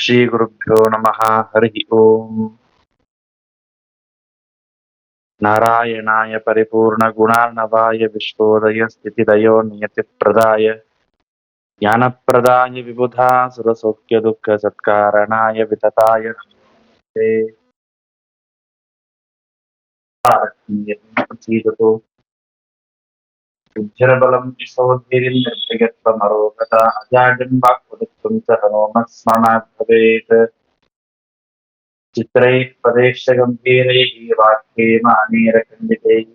श्रीगुरुभ्यो नमः। हरि ओम्। नारायणाय परिपूर्णगुणार्णवाय विश्वोदयस्थितिलयो नियतिप्रदाय ज्ञानप्रदाय विबुधा सुरसौख्यदुःखसत्कारणाय वितताय नमस्ते। प्रसीदतु उज्जरबलं यशोधीर्यत्वमरोगता अजाड्यं वाक्पटुत्वं च हनोमस्मरणात् भवेत्। चित्रैः पदैश्च गम्भीरैः वाक्येन अनेरखण्डितैः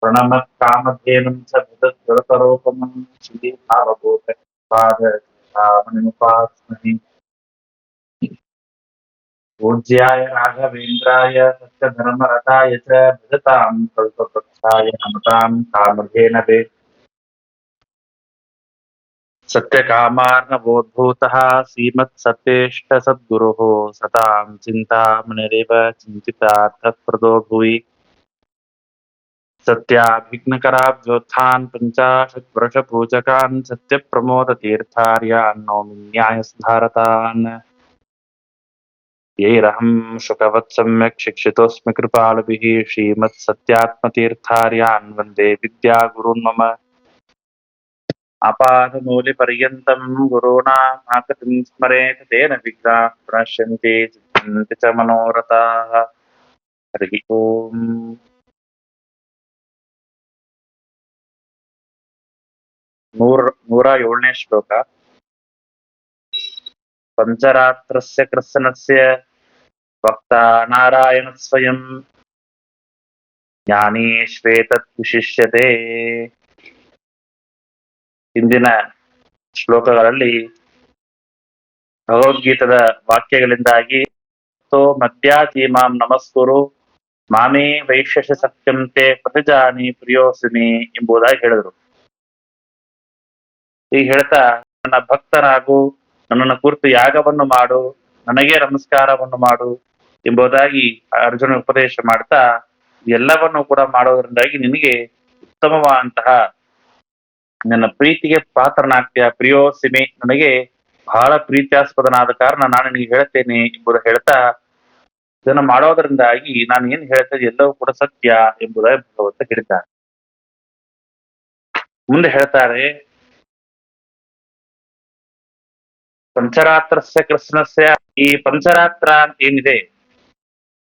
प्रणमत् कामधेनुं च भजत्सुरतरोपमं श्रीभावभूतपादमुपास्महे। पूज्याय राघवेन्द्राय सत्यधर्मरताय च भजतां कल्पवृक्षाय नमतां कामधेनवे। सत्यकामार्णवोद्भूतः श्रीमत्सत्येष्टसद्गुरुः सतां चिन्तामणिरेव चिन्तितार्थप्रदो भुवि। सत्याभिघ्नकराब्जोत्थान् पञ्चाशद्वर्षपूजकान् सत्यप्रमोदतीर्थार्यान् नौमि न्यायसुधारतान्। यैरहं शुकवत् सम्यक् शिक्षितोऽस्मि कृपालुभिः श्रीमत्सत्यात्मतीर्थार्यान् वन्दे विद्यागुरून् मम। आपादमूलिपर्यन्तं गुरूणाम् आकृतिं स्मरेत् तेन विघ्नाः प्रणश्यन्ति सिद्ध्यन्ति च मनोरथाः। हरिः ओम्। ನೂರ ಏಳನೇ ಶ್ಲೋಕ. ಪಂಚರಾತ್ರಸ್ಯ ಕೃತ್ಸನಸ್ಯ ವಕ್ತಾ ನಾರಾಯಣ ಸ್ವಯಂ ಜ್ಞಾನೇಶ್ವೇತತ್ ವಿಶಿಷ್ಯತೆ. ಇಂದಿನ ಶ್ಲೋಕಗಳಲ್ಲಿ ಭಗವದ್ಗೀತದ ವಾಕ್ಯಗಳಿಂದಾಗಿ ಮಧ್ಯಾತೀಮಾಂ ನಮಸ್ಕುರು ಮಾಮೇ ವೈಶ್ಯಸ ಸತ್ಯಂತೆ ಪ್ರತಿಜಾನಿ ಪ್ರಿಯೋಸಿನಿ ಎಂಬುದಾಗಿ ಹೇಳಿದರು. ಈಗ ಹೇಳ್ತಾ ನನ್ನ ಭಕ್ತನಾಗು, ನನ್ನನ್ನು ಕುರಿತು ಯಾಗವನ್ನು ಮಾಡು, ನನಗೇ ನಮಸ್ಕಾರವನ್ನು ಮಾಡು ಎಂಬುದಾಗಿ ಅರ್ಜುನ ಉಪದೇಶ ಮಾಡ್ತಾ ಎಲ್ಲವನ್ನು ಕೂಡ ಮಾಡೋದ್ರಿಂದಾಗಿ ನಿನಗೆ ಉತ್ತಮವಾದಂತಹ ನನ್ನ ಪ್ರೀತಿಗೆ ಪಾತ್ರನಾಗ್ತೀಯ. ಪ್ರಿಯೋಸಿಮೆ, ನನಗೆ ಬಹಳ ಪ್ರೀತ್ಯಾಸ್ಪದನಾದ ಕಾರಣ ನಾನು ನಿನಗೆ ಹೇಳ್ತೇನೆ ಎಂಬುದು ಹೇಳ್ತಾ ಇದನ್ನು ಮಾಡೋದ್ರಿಂದಾಗಿ ನಾನು ಏನ್ ಹೇಳ್ತೇನೆ ಎಲ್ಲವೂ ಕೂಡ ಸತ್ಯ ಎಂಬುದಾಗಿ ಭಗವಂತ ಹೇಳಿದ್ದಾರೆ. ಮುಂದೆ ಹೇಳ್ತಾರೆ, ಪಂಚರಾತ್ರಸ್ಯ ಕೃಷ್ಣಸ್ಯ, ಈ ಪಂಚರಾತ್ರ ಏನಿದೆ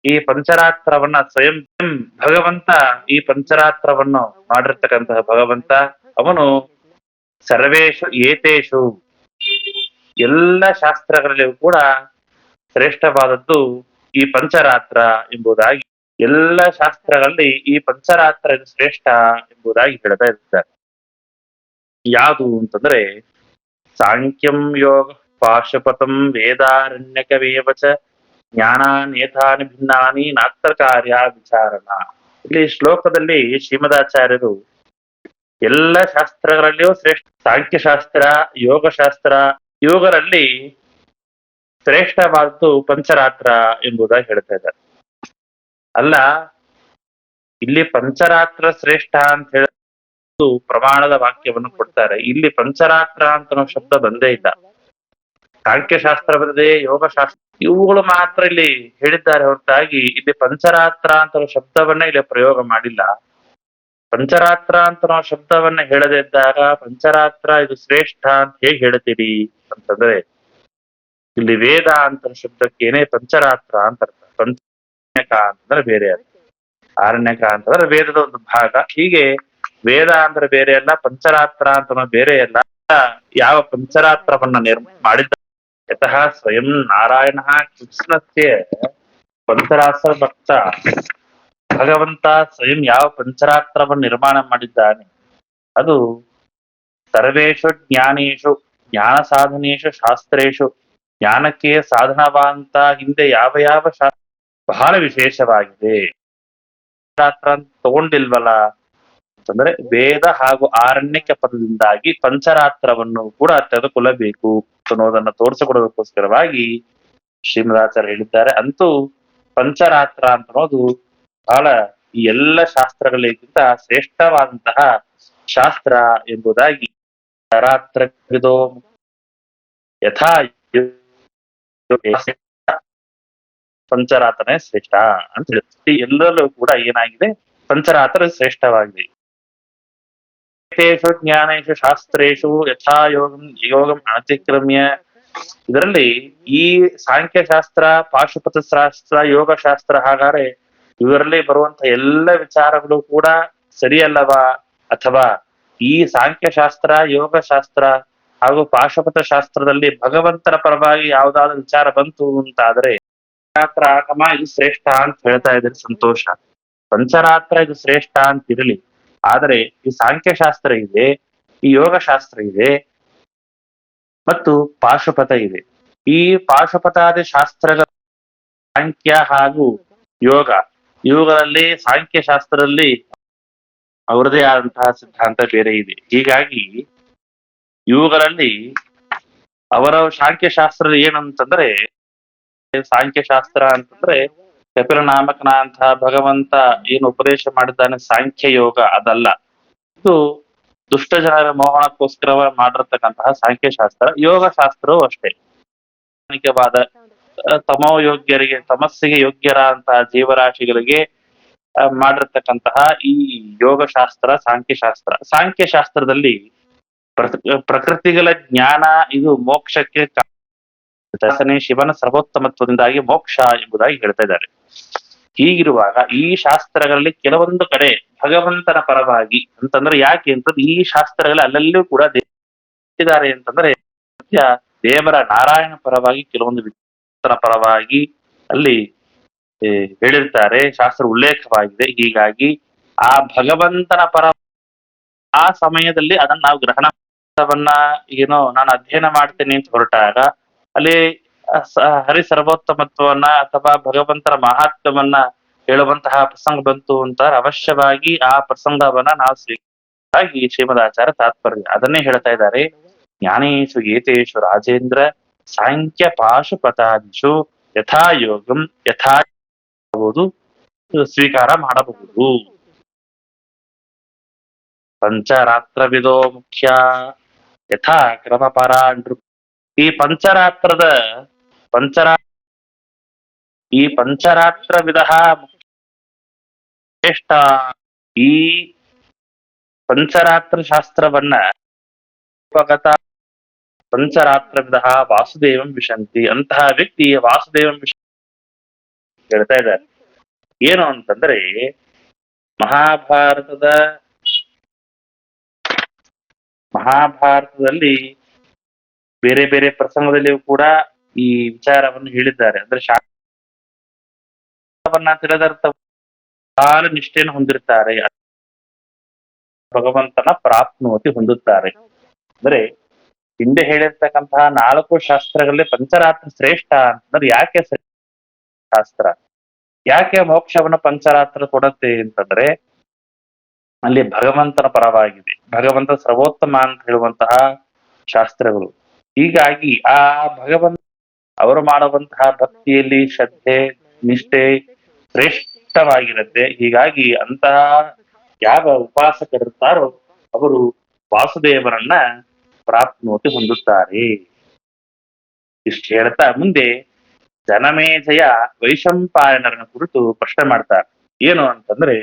ಈ ಪಂಚರಾತ್ರವನ್ನ ಸ್ವಯಂ ಭಗವಂತ, ಈ ಪಂಚರಾತ್ರವನ್ನು ಮಾಡಿರ್ತಕ್ಕಂತಹ ಭಗವಂತ ಅವನು ಸರ್ವೇಶು ಏತೇಶು, ಎಲ್ಲ ಶಾಸ್ತ್ರಗಳಲ್ಲಿಯೂ ಕೂಡ ಶ್ರೇಷ್ಠವಾದದ್ದು ಈ ಪಂಚರಾತ್ರ ಎಂಬುದಾಗಿ, ಎಲ್ಲ ಶಾಸ್ತ್ರಗಳಲ್ಲಿ ಈ ಪಂಚರಾತ್ರ ಶ್ರೇಷ್ಠ ಎಂಬುದಾಗಿ ಹೇಳ್ತಾ ಇರ್ತಾರೆ. ಯಾವುದು ಅಂತಂದ್ರೆ ಸಾಂಖ್ಯಂ ಯೋಗ ಪಾಶುಪತಂ ವೇದಾರಣ್ಯಕವೇವಚ ಜ್ಞಾನಾನೇತಾನಿ ಭಿನ್ನಾನಿ ನಾತ್ರ ಕಾರ್ಯ ವಿಚಾರಣ. ಇಲ್ಲಿ ಶ್ಲೋಕದಲ್ಲಿ ಶ್ರೀಮದಾಚಾರ್ಯರು ಎಲ್ಲ ಶಾಸ್ತ್ರಗಳಲ್ಲಿಯೂ ಶ್ರೇಷ್ಠ ಸಾಂಖ್ಯಶಾಸ್ತ್ರ, ಯೋಗಶಾಸ್ತ್ರ, ಇವುಗಳಲ್ಲಿ ಶ್ರೇಷ್ಠವಾದದ್ದು ಪಂಚರಾತ್ರ ಎಂಬುದಾಗಿ ಹೇಳ್ತಾ ಇದ್ದಾರೆ. ಅಲ್ಲ, ಇಲ್ಲಿ ಪಂಚರಾತ್ರ ಶ್ರೇಷ್ಠ ಅಂತ ಹೇಳ ಪ್ರಮಾಣದ ವಾಕ್ಯವನ್ನು ಕೊಡ್ತಾರೆ. ಇಲ್ಲಿ ಪಂಚರಾತ್ರ ಅಂತ ಶಬ್ದ ಬಂದೇ ಇಲ್ಲ. ಸಾಂಖ್ಯಶಾಸ್ತ್ರ ಬಂದಿದೆ, ಯೋಗಶಾಸ್ತ್ರ, ಇವುಗಳು ಮಾತ್ರ ಇಲ್ಲಿ ಹೇಳಿದ್ದಾರೆ ಹೊರತಾಗಿ ಇಲ್ಲಿ ಪಂಚರಾತ್ರ ಅಂತ ಶಬ್ದವನ್ನ ಇಲ್ಲಿ ಪ್ರಯೋಗ ಮಾಡಿಲ್ಲ. ಪಂಚರಾತ್ರ ಅಂತ ನಾವು ಶಬ್ದವನ್ನ ಹೇಳದೇ ಇದ್ದಾಗ ಪಂಚರಾತ್ರ ಇದು ಶ್ರೇಷ್ಠ ಅಂತ ಹೇಗೆ ಹೇಳ್ತೀರಿ ಅಂತಂದ್ರೆ, ಇಲ್ಲಿ ವೇದ ಅಂತ ಶಬ್ದಕ್ಕೇನೆ ಪಂಚರಾತ್ರ ಅಂತ ಅರ್ಥ. ಪಂಚಕ ಅಂತಂದ್ರೆ ಬೇರೆ ಅರ್ಥ, ಆರಣ್ಯಕ ಅಂತಂದ್ರೆ ವೇದದ ಒಂದು ಭಾಗ. ಹೀಗೆ ವೇದ ಅಂದ್ರೆ ಬೇರೆ ಅಲ್ಲ, ಪಂಚರಾತ್ರ ಅಂತ ಬೇರೆ ಅಲ್ಲ. ಯಾವ ಪಂಚರಾತ್ರವನ್ನ ಮಾಡಿದ್ದ ಯತಃ ಸ್ವಯಂ ನಾರಾಯಣ ಕೃಷ್ಣಸ್ಯ ಪಂಚರಾತ್ರ ಭಕ್ತ, ಭಗವಂತ ಸ್ವಯಂ ಯಾವ ಪಂಚರಾತ್ರವನ್ನು ನಿರ್ಮಾಣ ಮಾಡಿದ್ದಾನೆ ಅದು ಸರ್ವೇಶು ಜ್ಞಾನೇಶು, ಜ್ಞಾನ ಸಾಧನೇಶು ಶಾಸ್ತ್ರೇಶು, ಜ್ಞಾನಕ್ಕೆ ಸಾಧನವಾದಂತ ಹಿಂದೆ ಯಾವ ಯಾವ ಶಾಸ್ತ್ರ ಬಹಳ ವಿಶೇಷವಾಗಿದೆ. ಪಂಚರಾತ್ರ ಅಂತ ತಗೊಂಡಿಲ್ವಲ್ಲ ಅಂತಂದ್ರೆ ವೇದ ಹಾಗೂ ಆರಣ್ಯಕ ಪದದಿಂದಾಗಿ ಪಂಚರಾತ್ರವನ್ನು ಕೂಡ ತೆಗೆದುಕೊಳ್ಳಬೇಕು ಅನ್ನೋದನ್ನ ತೋರಿಸಿಕೊಡೋದಕ್ಕೋಸ್ಕರವಾಗಿ ಶ್ರೀಮದಾಚಾರ್ಯ ಹೇಳಿದ್ದಾರೆ. ಅಂತೂ ಪಂಚರಾತ್ರ ಅಂತ ಅನ್ನೋದು ಬಹಳ ಈ ಎಲ್ಲ ಶಾಸ್ತ್ರಗಳಿಗಿಂತ ಶ್ರೇಷ್ಠವಾದಂತಹ ಶಾಸ್ತ್ರ ಎಂಬುದಾಗಿ ರಾತ್ರವಿದೋ ಯಥಾ ಪಂಚರಾತ್ರನೇ ಶ್ರೇಷ್ಠ ಅಂತ ಹೇಳುತ್ತೆ. ಎಲ್ಲರಲ್ಲೂ ಕೂಡ ಏನಾಗಿದೆ, ಪಂಚರಾತ್ರ ಶ್ರೇಷ್ಠವಾಗಿದೆ. ಜ್ಞಾನೇಶು ಶಾಸ್ತ್ರೇಶು ಯಥಾ ಯೋಗಂ ಅತಿಕ್ರಮ್ಯ. ಇದರಲ್ಲಿ ಈ ಸಾಂಖ್ಯಶಾಸ್ತ್ರ, ಪಾಶುಪತ ಶಾಸ್ತ್ರ, ಯೋಗ ಶಾಸ್ತ್ರ, ಹಾಗಾದ್ರೆ ಇವರಲ್ಲಿ ಬರುವಂತ ಎಲ್ಲ ವಿಚಾರಗಳು ಕೂಡ ಸರಿಯಲ್ಲವಾ? ಅಥವಾ ಈ ಸಾಂಖ್ಯಶಾಸ್ತ್ರ, ಯೋಗಶಾಸ್ತ್ರ ಹಾಗೂ ಪಾಶುಪತ ಶಾಸ್ತ್ರದಲ್ಲಿ ಭಗವಂತನ ಪರವಾಗಿ ಯಾವ್ದಾದ್ರು ವಿಚಾರ ಬಂತು ಅಂತಾದ್ರೆ ಪಂಚರಾತ್ರ ಆಗಮ ಇದು ಶ್ರೇಷ್ಠ ಅಂತ ಹೇಳ್ತಾ ಇದ್ರೆ ಸಂತೋಷ. ಪಂಚರಾತ್ರ ಇದು ಶ್ರೇಷ್ಠ ಅಂತ ಇರಲಿ, ಆದರೆ ಈ ಸಾಂಖ್ಯಶಾಸ್ತ್ರ ಇದೆ, ಈ ಯೋಗಶಾಸ್ತ್ರ ಇದೆ ಮತ್ತು ಪಾಶುಪತ ಇದೆ. ಈ ಪಾಶುಪತಾದಿ ಶಾಸ್ತ್ರಗಳ ಸಾಂಖ್ಯ ಹಾಗೂ ಯೋಗ, ಇವುಗಳಲ್ಲಿ ಸಾಂಖ್ಯ ಶಾಸ್ತ್ರದಲ್ಲಿ ಅವರದೇ ಆದಂತಹ ಸಿದ್ಧಾಂತ ಬೇರೆ ಇದೆ. ಹೀಗಾಗಿ ಇವುಗಳಲ್ಲಿ ಅವರ ಸಾಂಖ್ಯಶಾಸ್ತ್ರ ಏನಂತಂದ್ರೆ, ಸಾಂಖ್ಯಶಾಸ್ತ್ರ ಅಂತಂದ್ರೆ ಕಪಿಲ ನಾಮಕನ ಅಂತಹ ಭಗವಂತ ಏನು ಉಪದೇಶ ಮಾಡಿದ್ದಾನೆ ಸಾಂಖ್ಯ ಯೋಗ ಅದಲ್ಲ. ಇದು ದುಷ್ಟ ಜನರ ಮೋಹನಕ್ಕೋಸ್ಕರ ಮಾಡಿರ್ತಕ್ಕಂತಹ ಸಾಂಖ್ಯಶಾಸ್ತ್ರ. ಯೋಗಶಾಸ್ತ್ರವೂ ಅಷ್ಟೇ ವಾದ ತಮೋಯೋಗ್ಯರಿಗೆ, ತಮಸ್ಸಿಗೆ ಯೋಗ್ಯರಾದಂತಹ ಜೀವರಾಶಿಗಳಿಗೆ ಮಾಡಿರ್ತಕ್ಕಂತಹ ಈ ಯೋಗಶಾಸ್ತ್ರ, ಸಾಂಖ್ಯಶಾಸ್ತ್ರ. ಸಾಂಖ್ಯಶಾಸ್ತ್ರದಲ್ಲಿ ಪ್ರಕೃತಿಗಳ ಜ್ಞಾನ ಇದು ಮೋಕ್ಷಕ್ಕೆ ಶಿವನ ಸರ್ವೋತ್ತಮತ್ವದಿಂದಾಗಿ ಮೋಕ್ಷ ಎಂಬುದಾಗಿ ಹೇಳ್ತಾ ಇದ್ದಾರೆ. ಹೀಗಿರುವಾಗ ಈ ಶಾಸ್ತ್ರಗಳಲ್ಲಿ ಕೆಲವೊಂದು ಕಡೆ ಭಗವಂತನ ಪರವಾಗಿ ಅಂತಂದ್ರೆ ಯಾಕೆ ಅಂತಂದ್ರೆ ಈ ಶಾಸ್ತ್ರಗಳ ಅಲ್ಲಲ್ಲೂ ಕೂಡ ಇದ್ದಾರೆ ಅಂತಂದ್ರೆ ದೇವರ ನಾರಾಯಣ ಪರವಾಗಿ ಕೆಲವೊಂದು ವಿಚಾರ ಪರವಾಗಿ ಅಲ್ಲಿ ಹೇಳಿರ್ತಾರೆ, ಶಾಸ್ತ್ರ ಉಲ್ಲೇಖವಾಗಿದೆ. ಹೀಗಾಗಿ ಆ ಭಗವಂತನ ಪರ ಆ ಸಮಯದಲ್ಲಿ ಅದನ್ನ ನಾವು ಗ್ರಹಣವನ್ನ ಏನೋ ನಾನು ಅಧ್ಯಯನ ಮಾಡ್ತೇನೆ ಅಂತ ಹೊರಟಾಗ ಅಲ್ಲಿ ಹರಿ ಸರ್ವೋತ್ತಮತ್ವವನ್ನ ಅಥವಾ ಭಗವಂತನ ಮಹಾತ್ಮವನ್ನ ಹೇಳುವಂತಹ ಪ್ರಸಂಗ ಬಂತು ಅಂತ ಅವಶ್ಯವಾಗಿ ಆ ಪ್ರಸಂಗವನ್ನ ನಾವು ಸ್ವೀಕಾರಾಗಿ ಶ್ರೀಮದಾಚಾರ್ಯ ತಾತ್ಪರ್ಯ ಅದನ್ನೇ ಹೇಳ್ತಾ ಇದ್ದಾರೆ. ಜ್ಞಾನೇಶು ಏತೇಶು ರಾಜೇಂದ್ರ ಸಾಂಖ್ಯ ಪಾಶುಪತಾದಿಷು ಯಥಾ ಯೋಗಂ ಯಥಾ ಸ್ವೀಕಾರ ಮಾಡಬಹುದು. ಪಂಚರಾತ್ರವಿದೋ ಮುಖ್ಯ ಯಥಾ ಕ್ರಮ ಪರಾಂಡ್ರು. ಈ ಪಂಚರಾತ್ರ ವಿಧ ಶ್ರೇಷ್ಠ. ಈ ಪಂಚರಾತ್ರ ಶಾಸ್ತ್ರವನ್ನ ಪಂಚರಾತ್ರ ವಿಧ ವಾಸುದೇವಂ ವಿಶಂತಿ. ಅಂತಹ ವ್ಯಕ್ತಿ ವಾಸುದೇವಂ ವಿಷ ಹೇಳ್ತಾ ಇದ್ದಾರೆ. ಏನು ಅಂತಂದ್ರೆ ಮಹಾಭಾರತದಲ್ಲಿ ಬೇರೆ ಬೇರೆ ಪ್ರಸಂಗದಲ್ಲಿಯೂ ಕೂಡ ಈ ವಿಚಾರವನ್ನು ಹೇಳಿದ್ದಾರೆ. ಅಂದ್ರೆ ಶಾಸ್ತ್ರವನ್ನ ತಿಳಿದರ್ಥ ಕಾಲ ನಿಷ್ಠೆಯನ್ನು ಹೊಂದಿರ್ತಾರೆ, ಭಗವಂತನ ಪ್ರಾಪ್ನೋತಿ ಹೊಂದುತ್ತಾರೆ. ಅಂದ್ರೆ ಹಿಂದೆ ಹೇಳಿರ್ತಕ್ಕಂತಹ 4 ಶಾಸ್ತ್ರಗಳಲ್ಲಿ ಪಂಚರಾತ್ರ ಶ್ರೇಷ್ಠ ಅಂತಂದ್ರೆ ಯಾಕೆ ಶಾಸ್ತ್ರ, ಯಾಕೆ ಮೋಕ್ಷವನ್ನ ಪಂಚರಾತ್ರ ಕೊಡತ್ತೆ ಅಂತಂದ್ರೆ ಅಲ್ಲಿ ಭಗವಂತನ ಪರವಾಗಿದೆ, ಭಗವಂತ ಸರ್ವೋತ್ತಮ ಅಂತ ಹೇಳುವಂತಹ ಶಾಸ್ತ್ರಗಳು. ಹೀಗಾಗಿ ಆ ಭಗವಂತ ಅವರು ಮಾಡುವಂತಹ ಭಕ್ತಿಯಲ್ಲಿ ಶ್ರದ್ಧೆ ನಿಷ್ಠೆ ಶ್ರೇಷ್ಠವಾಗಿರುತ್ತೆ. ಹೀಗಾಗಿ ಅಂತಹ ಯಾವ ಉಪಾಸಕರಿರ್ತಾರೋ ಅವರು ವಾಸುದೇವರನ್ನ ಪ್ರಾಪ್ನೋತಿ ಹೊಂದುತ್ತಾರೆ. ಇಷ್ಟು ಹೇಳ್ತಾ ಮುಂದೆ ಜನಮೇಜಯ ವೈಶಂಪಾಯನರನ್ನ ಕುರಿತು ಪ್ರಶ್ನೆ ಮಾಡ್ತಾರೆ. ಏನು ಅಂತಂದ್ರೆ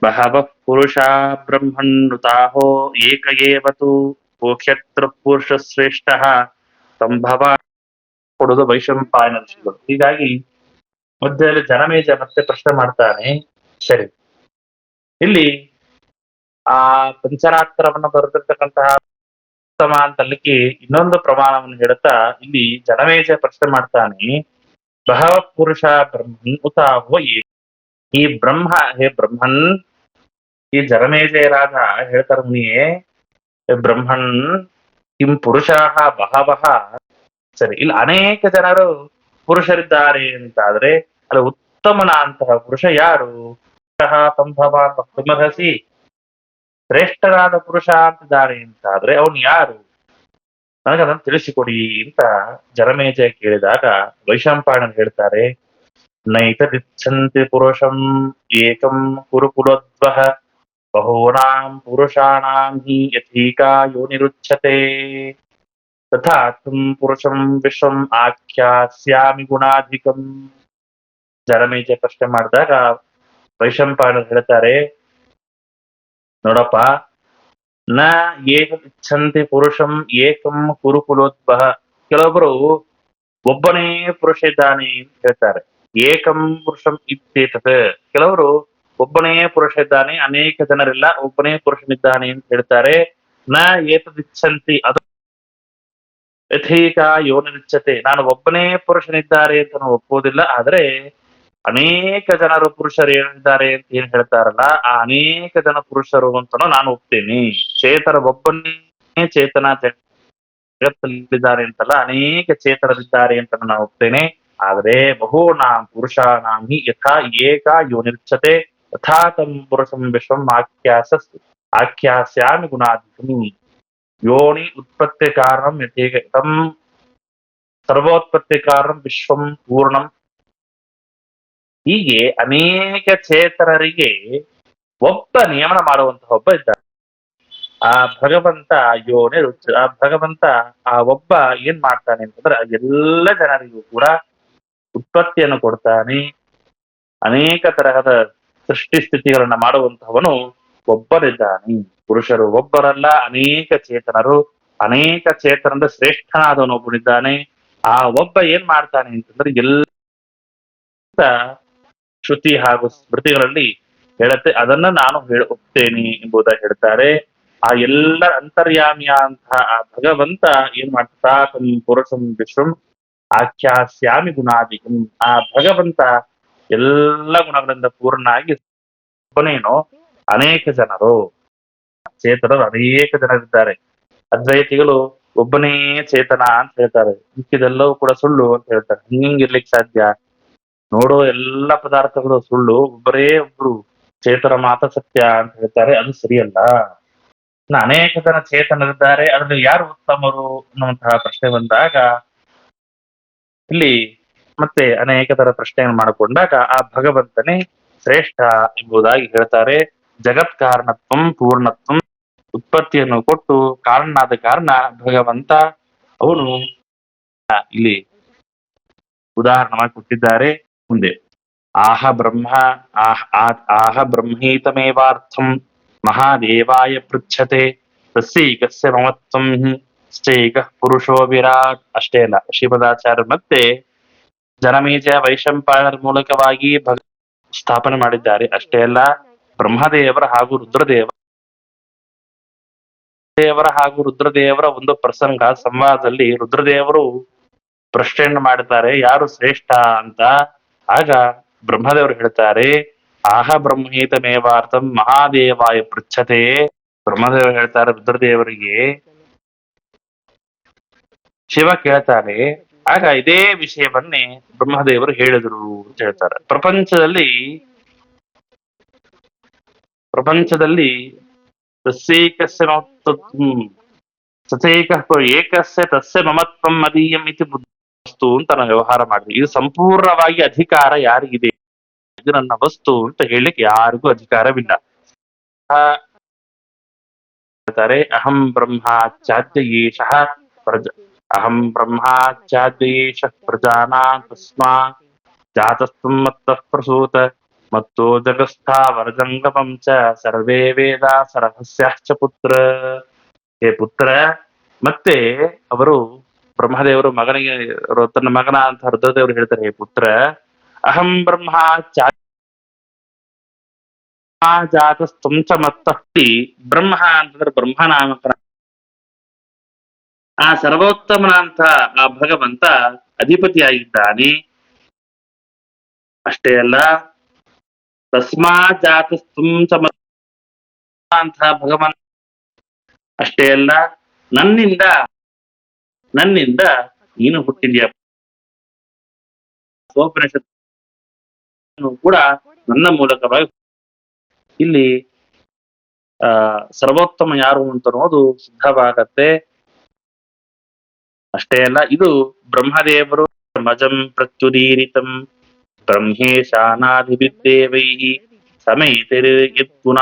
ಬಹವಃ ಪುರುಷ ಬ್ರಹ್ಮಣ್ಣುತಾಹೋ ಏಕ ಏವತು ಕ್ಷೇತ್ರ ಪುರುಷ ಶ್ರೇಷ್ಠ ಸಂಭವ ಕೊಡುವುದು ವೈಶಂಪಾಯನ ಋಷಿಗಳು. ಹೀಗಾಗಿ ಮಧ್ಯದಲ್ಲಿ ಜನಮೇಜ ಮತ್ತೆ ಪ್ರಶ್ನೆ ಮಾಡ್ತಾನೆ. ಸರಿ, ಇಲ್ಲಿ ಆ ಪಂಚರಾತ್ರವನ್ನು ಬರೆದಿರ್ತಕ್ಕಂತಹ ಉತ್ತಮ ಅಂತಲಿಕ್ಕೆ ಇನ್ನೊಂದು ಪ್ರಮಾಣವನ್ನು ಹೇಳುತ್ತಾ ಇಲ್ಲಿ ಜನಮೇಜ ಪ್ರಶ್ನೆ ಮಾಡ್ತಾನೆ. ಬಹವ ಪುರುಷ ಬ್ರಹ್ಮನ್ ಉತಾಹೋ ಈ ಬ್ರಹ್ಮ, ಹೇ ಬ್ರಹ್ಮನ್, ಈ ಜನಮೇಜಯರಾದ ಹೇಳ್ತಾರ ಮುನಿಯೇ, ಬ್ರಹ್ಮನ್ ಕಿಂ ಪುರುಷಾಹ ಬಹವಃ. ಸರಿ, ಇಲ್ಲಿ ಅನೇಕ ಜನರು ಪುರುಷರಿದ್ದಾರೆ ಅಂತಾದ್ರೆ ಅಲ್ಲಿ ಉತ್ತಮನ ಅಂತಹ ಪುರುಷ ಯಾರು? ಸಂಭವ ಭಕ್ತಮರ್ಹಸಿ, ಶ್ರೇಷ್ಠರಾದ ಪುರುಷ ಅಂತಿದ್ದಾರೆ ಅಂತಾದ್ರೆ ಅವನು ಯಾರು? ನನಗದನ್ನು ತಿಳಿಸಿಕೊಡಿ ಅಂತ ಜನಮೇಜಯ ಕೇಳಿದಾಗ ವೈಶಂಪಾಯನರು ಹೇಳ್ತಾರೆ, ನೈತದಿಚ್ಛಂತಿ ಪುರುಷಂ ಏಕಂ ಕುರುಕುಲೋದ್ವಹ ಬಹೂನಾಂ ಪುರುಷಾಣಾಂ ಹಿ ಯಥೀಕಾ ಯೋನಿರುಚ್ಯತೆ ತಥಾ ತ್ವಂ ಪುರುಷಂ ವಿಶ್ವಂ ಆಖ್ಯಾಸ್ಯಾಮಿ ಗುಣಾಧಿಕಂ. ಜನಮೇಜಯ ಪ್ರಶ್ನೆ ಮಾಡಿದಾಗ ವೈಶಂಪಾಯನರು ಹೇಳ್ತಾರೆ, ನೋಡಪ್ಪ, ನ ಏಕಮಿಚ್ಛಂತಿ ಪುರುಷಂ ಏಕಂ ಕುರುಕುಲೋದ್ಭವ. ಕೆಲವೊಬ್ಬರು ಒಬ್ಬನೇ ಪುರುಷ ಇದ್ದಾನೆ ಅಂತ ಹೇಳ್ತಾರೆ. ಏಕಂ ಪುರುಷಂ ಇತ್ಯೇತತ್. ಕೆಲವರು ಒಬ್ಬನೇ ಪುರುಷ ಇದ್ದಾನೆ, ಅನೇಕ ಜನರಿಲ್ಲ, ಒಬ್ಬನೇ ಪುರುಷನಿದ್ದಾನೆ ಅಂತ ಹೇಳ್ತಾರೆ. ನ ಏತದಿಚ್ಛಂತಿ, ಅದು ಯಥೈಕ ಯೋನಿರುಚ್ಯತೆ. ನಾನು ಒಬ್ಬನೇ ಪುರುಷನಿದ್ದಾರೆ ಅಂತ ನಾನು ಒಪ್ಪುವುದಿಲ್ಲ, ಆದ್ರೆ ಅನೇಕ ಜನರು ಪುರುಷರು ಏನಿದ್ದಾರೆ ಅಂತ ಏನ್ ಹೇಳ್ತಾರಲ್ಲ, ಆ ಅನೇಕ ಜನ ಪುರುಷರು ಅಂತಾನು ನಾನು ಒಪ್ತೇನೆ. ಚೇತರ ಒಬ್ಬನೇ ಚೇತನ ಜಗತ್ತಲ್ಲಿದ್ದಾರೆ ಅಂತಲ್ಲ, ಅನೇಕ ಚೇತನರಿದ್ದಾರೆ ಅಂತ ನಾನು ಒಪ್ತೇನೆ. ಆದ್ರೆ ಬಹೂನಾಂ ಪುರುಷಾಣಾಂ ಹಿ ಯಥಾ ಏಕ ಯೋನಿರ್ಚ್ಯತೆ ತಥಾ ತಂ ಪುರುಷಂ ವಿಶ್ವಂ ಆಖ್ಯಾಸ್ಯಾಮಿ ಗುಣಾಧಿಕಂ. ಯೋನಿ ಉತ್ಪತ್ತಿ ಕಾರಣಂ ಯಥೇಕ ತಂ ಸರ್ವೋತ್ಪತ್ತಿ ಕಾರಣಂ ವಿಶ್ವಂ ಪೂರ್ಣಂ. ಹೀಗೆ ಅನೇಕ ಚೇತನರಿಗೆ ಒಬ್ಬ ನಿಯಮನ ಮಾಡುವಂತಹ ಒಬ್ಬ ಇದ್ದಾನೆ. ಆ ಭಗವಂತ ಯೋನಿ ರುಚ. ಆ ಭಗವಂತ ಆ ಒಬ್ಬ ಏನ್ ಮಾಡ್ತಾನೆ ಅಂತಂದ್ರೆ ಎಲ್ಲ ಜನರಿಗೂ ಕೂಡ ಉತ್ಪತ್ತಿಯನ್ನು ಕೊಡ್ತಾನೆ. ಅನೇಕ ತರಹದ ಸೃಷ್ಟಿ ಸ್ಥಿತಿಗಳನ್ನ ಮಾಡುವಂತಹವನು ಒಬ್ಬರಿದ್ದಾನೆ. ಪುರುಷರು ಒಬ್ಬರಲ್ಲ, ಅನೇಕ ಚೇತನರು. ಅನೇಕ ಚೇತನದ ಶ್ರೇಷ್ಠನಾದವನು ಒಬ್ಬನಿದ್ದಾನೆ. ಆ ಒಬ್ಬ ಏನ್ ಮಾಡ್ತಾನೆ ಅಂತಂದ್ರೆ ಎಲ್ಲ ಶ್ರುತಿ ಹಾಗೂ ಸ್ಮೃತಿಗಳಲ್ಲಿ ಹೇಳುತ್ತೆ, ಅದನ್ನ ನಾನು ಒಪ್ತೇನೆ ಎಂಬುದಾಗಿ ಹೇಳ್ತಾರೆ. ಆ ಎಲ್ಲ ಅಂತರ್ಯಾಮಿಯ ಅಂತಹ ಆ ಭಗವಂತ ಏನ್ ಮಾಡ್ತಾ ತಂ ಪುರುಷಂ ವಿಶ್ವಂ ಆಖ್ಯಾಸ್ಯಾಮಿ ಗುಣಾಧಿಕಂ. ಆ ಭಗವಂತ ಎಲ್ಲ ಗುಣಗಳಿಂದ ಪೂರ್ಣ ಆಗಿ ಕೊನೇನು ಅನೇಕ ಜನರು ಚೇತನರು ಅನೇಕ ಜನರಿದ್ದಾರೆ. ಅದ್ವೈತಿಗಳು ಒಬ್ಬನೇ ಚೇತನ ಅಂತ ಹೇಳ್ತಾರೆ, ಮಿಕ್ಕಿದೆಲ್ಲವೂ ಕೂಡ ಸುಳ್ಳು ಅಂತ ಹೇಳ್ತಾರೆ. ಹಿಂಗಿರ್ಲಿಕ್ಕೆ ಸಾಧ್ಯ? ನೋಡೋ ಎಲ್ಲ ಪದಾರ್ಥಗಳು ಸುಳ್ಳು, ಒಬ್ಬರೇ ಒಬ್ರು ಚೇತನ ಮಾತ್ರ ಸತ್ಯ ಅಂತ ಹೇಳ್ತಾರೆ. ಅದು ಸರಿಯಲ್ಲ. ಅನೇಕ ಜನ ಚೇತನರಿದ್ದಾರೆ, ಅದ್ರಲ್ಲಿ ಯಾರು ಉತ್ತಮರು ಅನ್ನುವಂತಹ ಪ್ರಶ್ನೆ ಬಂದಾಗ ಇಲ್ಲಿ ಮತ್ತೆ ಅನೇಕ ತರ ಪ್ರಶ್ನೆಯನ್ನು ಮಾಡಿಕೊಂಡಾಗ ಆ ಭಗವಂತನೇ ಶ್ರೇಷ್ಠ ಎಂಬುದಾಗಿ ಹೇಳ್ತಾರೆ. ಜಗತ್ ಕಾರಣತ್ವಂ ಪೂರ್ಣತ್ವಂ, ಉತ್ಪತ್ತಿಯನ್ನು ಕೊಟ್ಟು ಕಾರಣನಾದ ಕಾರಣ ಭಗವಂತ ಅವನು ಇಲ್ಲಿ ಉದಾಹರಣವಾಗಿ ಕೊಟ್ಟಿದ್ದಾರೆ. ಮುಂದೆ ಆಹ ಬ್ರಹ್ಮೀತಮೇವಾರ್ಥಂ ಮಹಾದೇವಾಯ ಪೃಚ್ಛತೆ ತಸ್ಸೈಕಸ್ಯ ಮಮತ್ವಂ ಶ್ಚೈಕಃ ಪುರುಷೋ ವಿರಾಟ್. ಅಷ್ಟೇ ಅಲ್ಲ, ಶ್ರೀಮದಾಚಾರ್ಯ ಮತ್ತೆ ಜನಮೇಜಯ ವೈಶಂಪಾಯನರ ಮೂಲಕವಾಗಿ ಸ್ಥಾಪನೆ ಮಾಡಿದ್ದಾರೆ. ಅಷ್ಟೇ ಅಲ್ಲ, ಬ್ರಹ್ಮದೇವರ ಹಾಗೂ ರುದ್ರದೇವರ ಒಂದು ಪ್ರಸಂಗ ಸಂವಾದದಲ್ಲಿ ರುದ್ರದೇವರು ಪ್ರಶ್ನೆಯನ್ನು ಮಾಡುತ್ತಾರೆ, ಯಾರು ಶ್ರೇಷ್ಠ ಅಂತ. ಆಗ ಬ್ರಹ್ಮದೇವರು ಹೇಳ್ತಾರೆ, ಆಹ ಬ್ರಹ್ಮೀತಮೇವಾರ್ಥಂ ಮಹಾದೇವಾಯ ಪೃಚ್ಛತೆ. ಬ್ರಹ್ಮದೇವರು ಹೇಳ್ತಾರೆ ರುದ್ರದೇವರಿಗೆ, ಶಿವ ಕೇಳ್ತಾನೆ. ಆಗ ಇದೇ ವಿಷಯವನ್ನೇ ಬ್ರಹ್ಮದೇವರು ಹೇಳಿದ್ರು ಅಂತ ಹೇಳ್ತಾರೆ. ಪ್ರಪಂಚದಲ್ಲಿ ಏಕಸ್ಯ ತಸ್ಯ ಮಮತ್ವಂ ಮದೀಯಂ ಇತಿ ವಸ್ತು ಅಂತ ನಾವು ವ್ಯವಹಾರ ಮಾಡಿದ್ವಿ. ಇದು ಸಂಪೂರ್ಣವಾಗಿ ಅಧಿಕಾರ ಯಾರಿಗಿದೆ? ಇದು ನನ್ನ ವಸ್ತು ಅಂತ ಹೇಳಿಕ್ಕೆ ಯಾರಿಗೂ ಅಧಿಕಾರವಿಲ್ಲ. ಹೇಳ್ತಾರೆ, ಅಹಂ ಬ್ರಹ್ಮಾಚಾದ್ಯೇಶಃ ಪ್ರಜಾನಾಂ ತಸ್ಮಾತ್ ಜಾತಸ್ತ್ವಂ ಮತ್ತಃ ಪ್ರಸೂತ ಮತ್ತೋ ಜಗಸ್ಥಾವರಜಂಗಮಂ ಚ ಸರ್ವೇ ವೇದ ಸರ್ವಸ್ಯಾಶ್ಚ ಪುತ್ರ. ಹೇ ಪುತ್ರ. ಮತ್ತೆ ಅವರು ಬ್ರಹ್ಮದೇವರು ಮಗನಿಗೆ ತನ್ನ ಮಗನ ಅಂತ ರುದ್ರದೇವರು ಹೇಳ್ತಾರೆ, ಹೇ ಪುತ್ರ, ಅಹಂ ಜಾತಸ್ತ್ವಂ ಚ ಮತ್ತಃ. ಬ್ರಹ್ಮ ಅಂತಂದ್ರೆ ಬ್ರಹ್ಮನಾಮಕನ ಆ ಸರ್ವೋತ್ತಮನಂತ ಆ ಭಗವಂತ ಅಧಿಪತಿಯಾಗಿದ್ದಾನೆ. ಅಷ್ಟೇ ಅಲ್ಲ, ತಸ್ಮಾತ್ ಜಾತಸ್ತ್ವಂ ಚ ಅಂತ ಭಗವಂತ ಅಷ್ಟೇ ಅಲ್ಲ, ನನ್ನಿಂದ ನೀನು ಹುಟ್ಟಿದೆಯ. ಸೋಪನಿಷತ್ತು ಕೂಡ ನನ್ನ ಮೂಲಕವಾಗಿ ಇಲ್ಲಿ ಸರ್ವೋತ್ತಮ ಯಾರು ಅಂತ ಅನ್ನೋದು ಸಿದ್ಧವಾಗತ್ತೆ. ಅಷ್ಟೇ ಅಲ್ಲ, ಇದು ಬ್ರಹ್ಮದೇವರು ಮಜಂ ಪ್ರತ್ಯುದೀರಿತಂ ಬ್ರಹ್ಮೇಶಾನಾಧಿವಿದ್ದೇವೈ ಸಮೇತಿರ್ ಯದ್ಗುಣ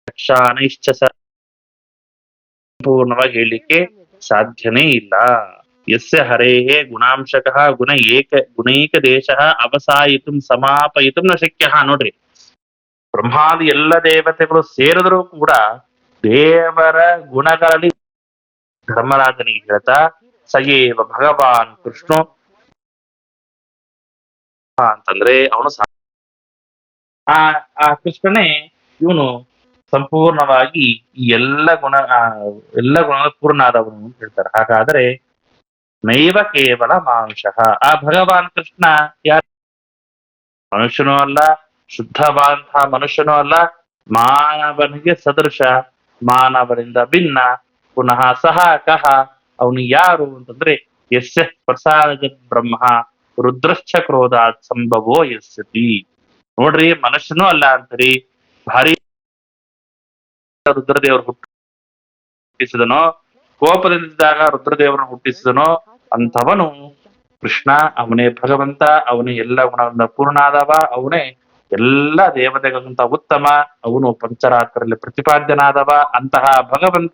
ರಕ್ಷಾನೈಶ್ಚ ಸಂಪೂರ್ಣವಾಗಿ ಹೇಳಲಿಕ್ಕೆ ಸಾಧ್ಯನೇ ಇಲ್ಲ. ಯಸ್ಯ ಹರೇಹೇ ಗುಣಾಂಶಕಃ ಗುಣೈಕ ದೇಶಃ ಅವಸಾಯಿತು ಸಮಾಪಯಿತು ನ ಶಕ್ಯ. ನೋಡ್ರಿ, ಬ್ರಹ್ಮಾದಿ ಎಲ್ಲ ದೇವತೆಗಳು ಸೇರಿದ್ರು ಕೂಡ ದೇವರ ಗುಣಗಳಲ್ಲಿ ಧರ್ಮರಾಜನಿಗೆ ಹೇಳ್ತಾ ಸಯೇವ ಭಗವಾನ್ ಕೃಷ್ಣ ಅಂತಂದ್ರೆ ಅವನು ಆ ಕೃಷ್ಣನೇ ಇವನು ಸಂಪೂರ್ಣವಾಗಿ ಈ ಎಲ್ಲ ಗುಣಗಳ ಪೂರ್ಣ ಆದವನು ಅಂತ ಹೇಳ್ತಾರೆ. ಹಾಗಾದ್ರೆ ನೈವ ಕೇವಲ ಮಾಂಸಃ, ಆ ಭಗವಾನ್ ಕೃಷ್ಣ ಯಾರು? ಮನುಷ್ಯನೂ ಅಲ್ಲ, ಶುದ್ಧವಾದಂತಹ ಮನುಷ್ಯನೂ ಅಲ್ಲ, ಮಾನವನಿಗೆ ಸದೃಶ, ಮಾನವನಿಂದ ಭಿನ್ನ. ಪುನಃ ಸಹ ಕಹ, ಅವನು ಯಾರು ಅಂತಂದ್ರೆ ಯಸ್ಯ ಪ್ರಸಾದ ಬ್ರಹ್ಮ ರುದ್ರಶ್ಚ ಕ್ರೋಧಾತ್ ಸಂಭವೋ ಯಸ್ಯತಿ. ನೋಡ್ರಿ, ಮನುಷ್ಯನೂ ಅಲ್ಲ ಅಂತರಿ, ಭಾರಿ ರುದ್ರದೇವರು ಹುಟ್ಟಿಸಿದನೋ, ಕೋಪದಿಂದಿದ್ದಾಗ ರುದ್ರದೇವರನ್ನು ಹುಟ್ಟಿಸಿದನೋ ಅಂಥವನು ಕೃಷ್ಣ. ಅವನೇ ಭಗವಂತ, ಅವನೇ ಎಲ್ಲ ಗುಣಗಳಿಂದ ಪೂರ್ಣ ಆದವ, ಅವನೇ ಎಲ್ಲ ದೇವತೆಗಳಿಗಿಂತ ಉತ್ತಮ, ಅವನು ಪಂಚರಾತ್ರಲ್ಲಿ ಪ್ರತಿಪಾದ್ಯನಾದವ. ಅಂತಹ ಭಗವಂತ